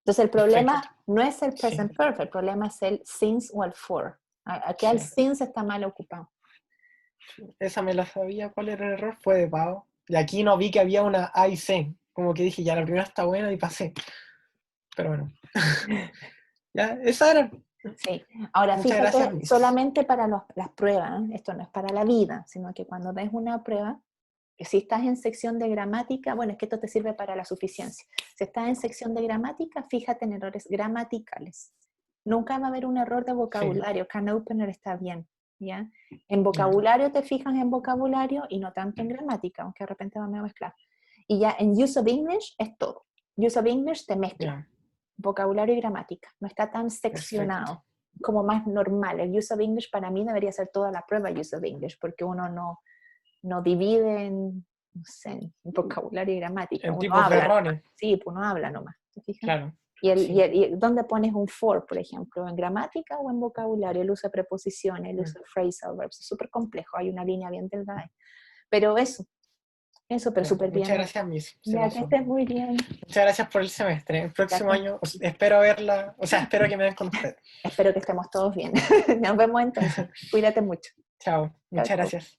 Entonces el problema no es el present perfect, el problema es el since o el for. Aquí el since está mal ocupado. Esa me la sabía. ¿Cuál era el error? Fue de Pau. Y aquí no vi que había una A y C. Como que dije, ya la primera está buena y pasé. Pero bueno. Ya, esa era. Sí. Ahora, Muchas fíjate, gracias, Miss. solamente para las pruebas, esto no es para la vida, sino que cuando des una prueba, que si estás en sección de gramática, bueno, es que esto te sirve para la suficiencia. Si estás en sección de gramática, fíjate en errores gramaticales. Nunca va a haber un error de vocabulario. Can opener está bien, ¿ya? En vocabulario te fijas en vocabulario y no tanto en gramática, aunque de repente va a mezclar. Y ya en use of English es todo. Use of English te mezcla. Vocabulario y gramática. No está tan seccionado. Como más normal. El use of English para mí debería ser toda la prueba use of English, porque uno no divide en, no sé, en vocabulario y gramática. En uno tipos de habla, errores. sí, pues uno habla nomás. ¿Te fijas? Claro. ¿Y dónde pones un for, por ejemplo? ¿En gramática o en vocabulario? El uso de preposiciones, el uso de phrasal verbs. Es súper complejo, hay una línea bien delgada ahí. Pero pero súper bien. Muchas gracias, Miss. Se Ya pasó. que estés muy bien. Muchas gracias por el semestre. El próximo Gracias. año espero verla, o sea, espero que me den con usted. Espero que estemos todos bien. Nos vemos entonces. Cuídate mucho. Chao. Muchas chao. gracias.